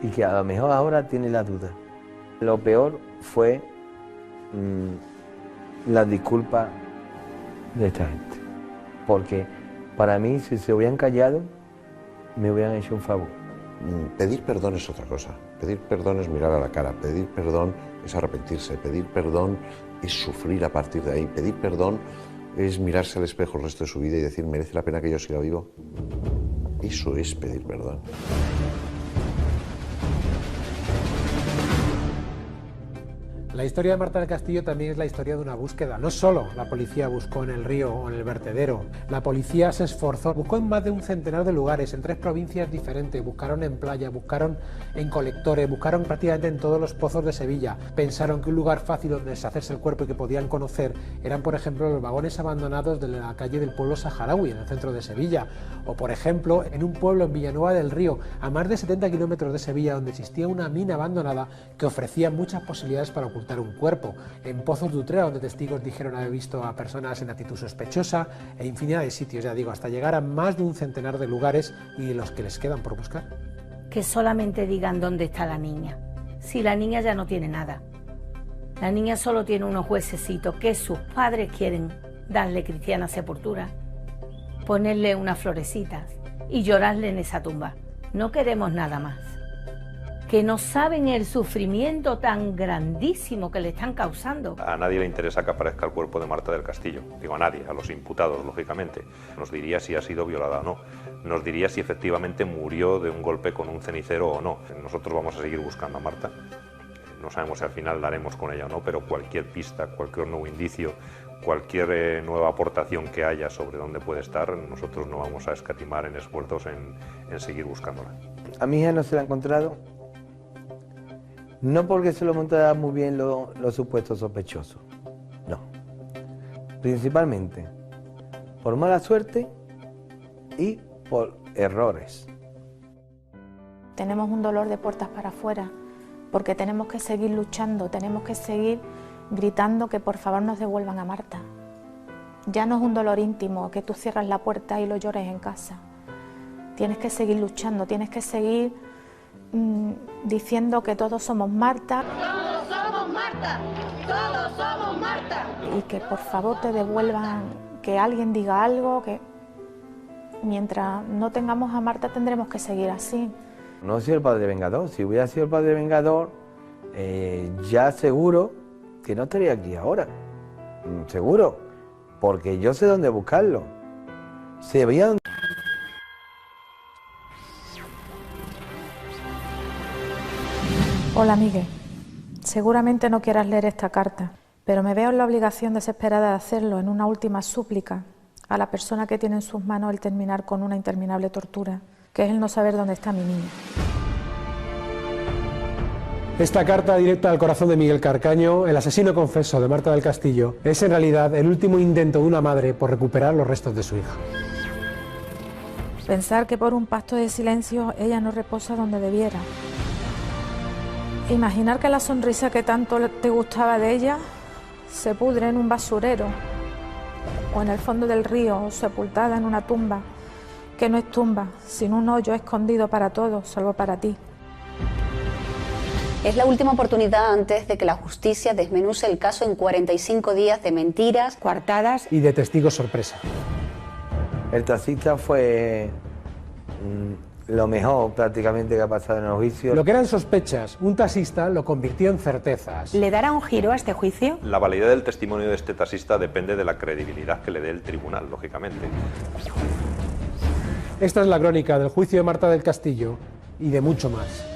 y que a lo mejor ahora tiene la duda. Lo peor fue las disculpas de esta gente, porque para mí si se hubieran callado me hubieran hecho un favor. Pedir perdón es otra cosa. Pedir perdón es mirar a la cara, pedir perdón es arrepentirse, pedir perdón es sufrir a partir de ahí, pedir perdón es mirarse al espejo el resto de su vida y decir: ¿merece la pena que yo siga vivo? Eso es pedir perdón. La historia de Marta del Castillo también es la historia de una búsqueda. No solo la policía buscó en el río o en el vertedero, la policía se esforzó, buscó en más de un centenar de lugares, en 3 provincias diferentes, buscaron en playa, buscaron en colectores, buscaron prácticamente en todos los pozos de Sevilla. Pensaron que un lugar fácil donde deshacerse el cuerpo y que podían conocer eran, por ejemplo, los vagones abandonados de la calle del pueblo saharaui, en el centro de Sevilla, o por ejemplo, en un pueblo en Villanueva del Río, a más de 70 kilómetros de Sevilla, donde existía una mina abandonada que ofrecía muchas posibilidades para ocultar un cuerpo, en Pozos de Utrera, donde testigos dijeron haber visto a personas en actitud sospechosa, e infinidad de sitios, ya digo, hasta llegar a más de un centenar de lugares y los que les quedan por buscar. Que solamente digan dónde está la niña. Si la niña ya no tiene nada. La niña solo tiene unos huesecitos que sus padres quieren darle cristiana sepultura, ponerle unas florecitas y llorarle en esa tumba. No queremos nada más. Que no saben el sufrimiento tan grandísimo que le están causando. A nadie le interesa que aparezca el cuerpo de Marta del Castillo. Digo a nadie, a los imputados, lógicamente. Nos diría si ha sido violada o no. Nos diría si efectivamente murió de un golpe con un cenicero o no. Nosotros vamos a seguir buscando a Marta. No sabemos si al final daremos con ella o no, pero cualquier pista, cualquier nuevo indicio, cualquier nueva aportación que haya sobre dónde puede estar, nosotros no vamos a escatimar en esfuerzos en seguir buscándola. A mi hija no se la ha encontrado. No porque se lo montaran muy bien los supuestos sospechosos, no. Principalmente por mala suerte y por errores. Tenemos un dolor de puertas para afuera porque tenemos que seguir luchando, tenemos que seguir gritando que por favor nos devuelvan a Marta. Ya no es un dolor íntimo que tú cierras la puerta y lo llores en casa. Tienes que seguir luchando, tienes que seguir diciendo que todos somos Marta. Todos somos Marta, todos somos Marta. Y que por favor te devuelvan, que alguien diga algo, que mientras no tengamos a Marta tendremos que seguir así. No soy el padre vengador, si hubiera sido el padre vengador, ya seguro que no estaría aquí ahora, seguro, porque yo sé dónde buscarlo. Se veía dónde... Hola, Miguel. Seguramente no quieras leer esta carta, pero me veo en la obligación desesperada de hacerlo en una última súplica a la persona que tiene en sus manos el terminar con una interminable tortura, que es el no saber dónde está mi niña. Esta carta directa al corazón de Miguel Carcaño, el asesino confeso de Marta del Castillo, es en realidad el último intento de una madre por recuperar los restos de su hija. Pensar que por un pacto de silencio ella no reposa donde debiera. Imaginar que la sonrisa que tanto te gustaba de ella se pudre en un basurero o en el fondo del río, sepultada en una tumba, que no es tumba, sino un hoyo escondido para todos, salvo para ti. Es la última oportunidad antes de que la justicia desmenuce el caso en 45 días de mentiras, coartadas y de testigos sorpresa. El taxista fue lo mejor prácticamente que ha pasado en el juicio. Lo que eran sospechas, un taxista lo convirtió en certezas. ¿Le dará un giro a este juicio? La validez del testimonio de este taxista depende de la credibilidad que le dé el tribunal, lógicamente. Esta es la crónica del juicio de Marta del Castillo y de mucho más.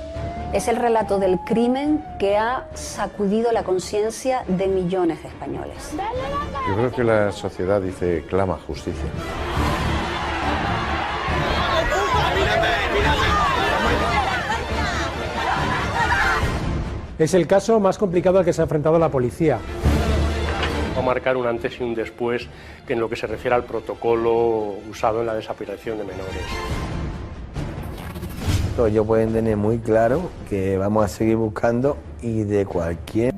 Es el relato del crimen que ha sacudido la conciencia de millones de españoles. Yo creo que la sociedad dice clama justicia. Es el caso más complicado al que se ha enfrentado la policía. Va a marcar un antes y un después en lo que se refiere al protocolo usado en la desaparición de menores. Ellos pueden tener muy claro que vamos a seguir buscando y de cualquier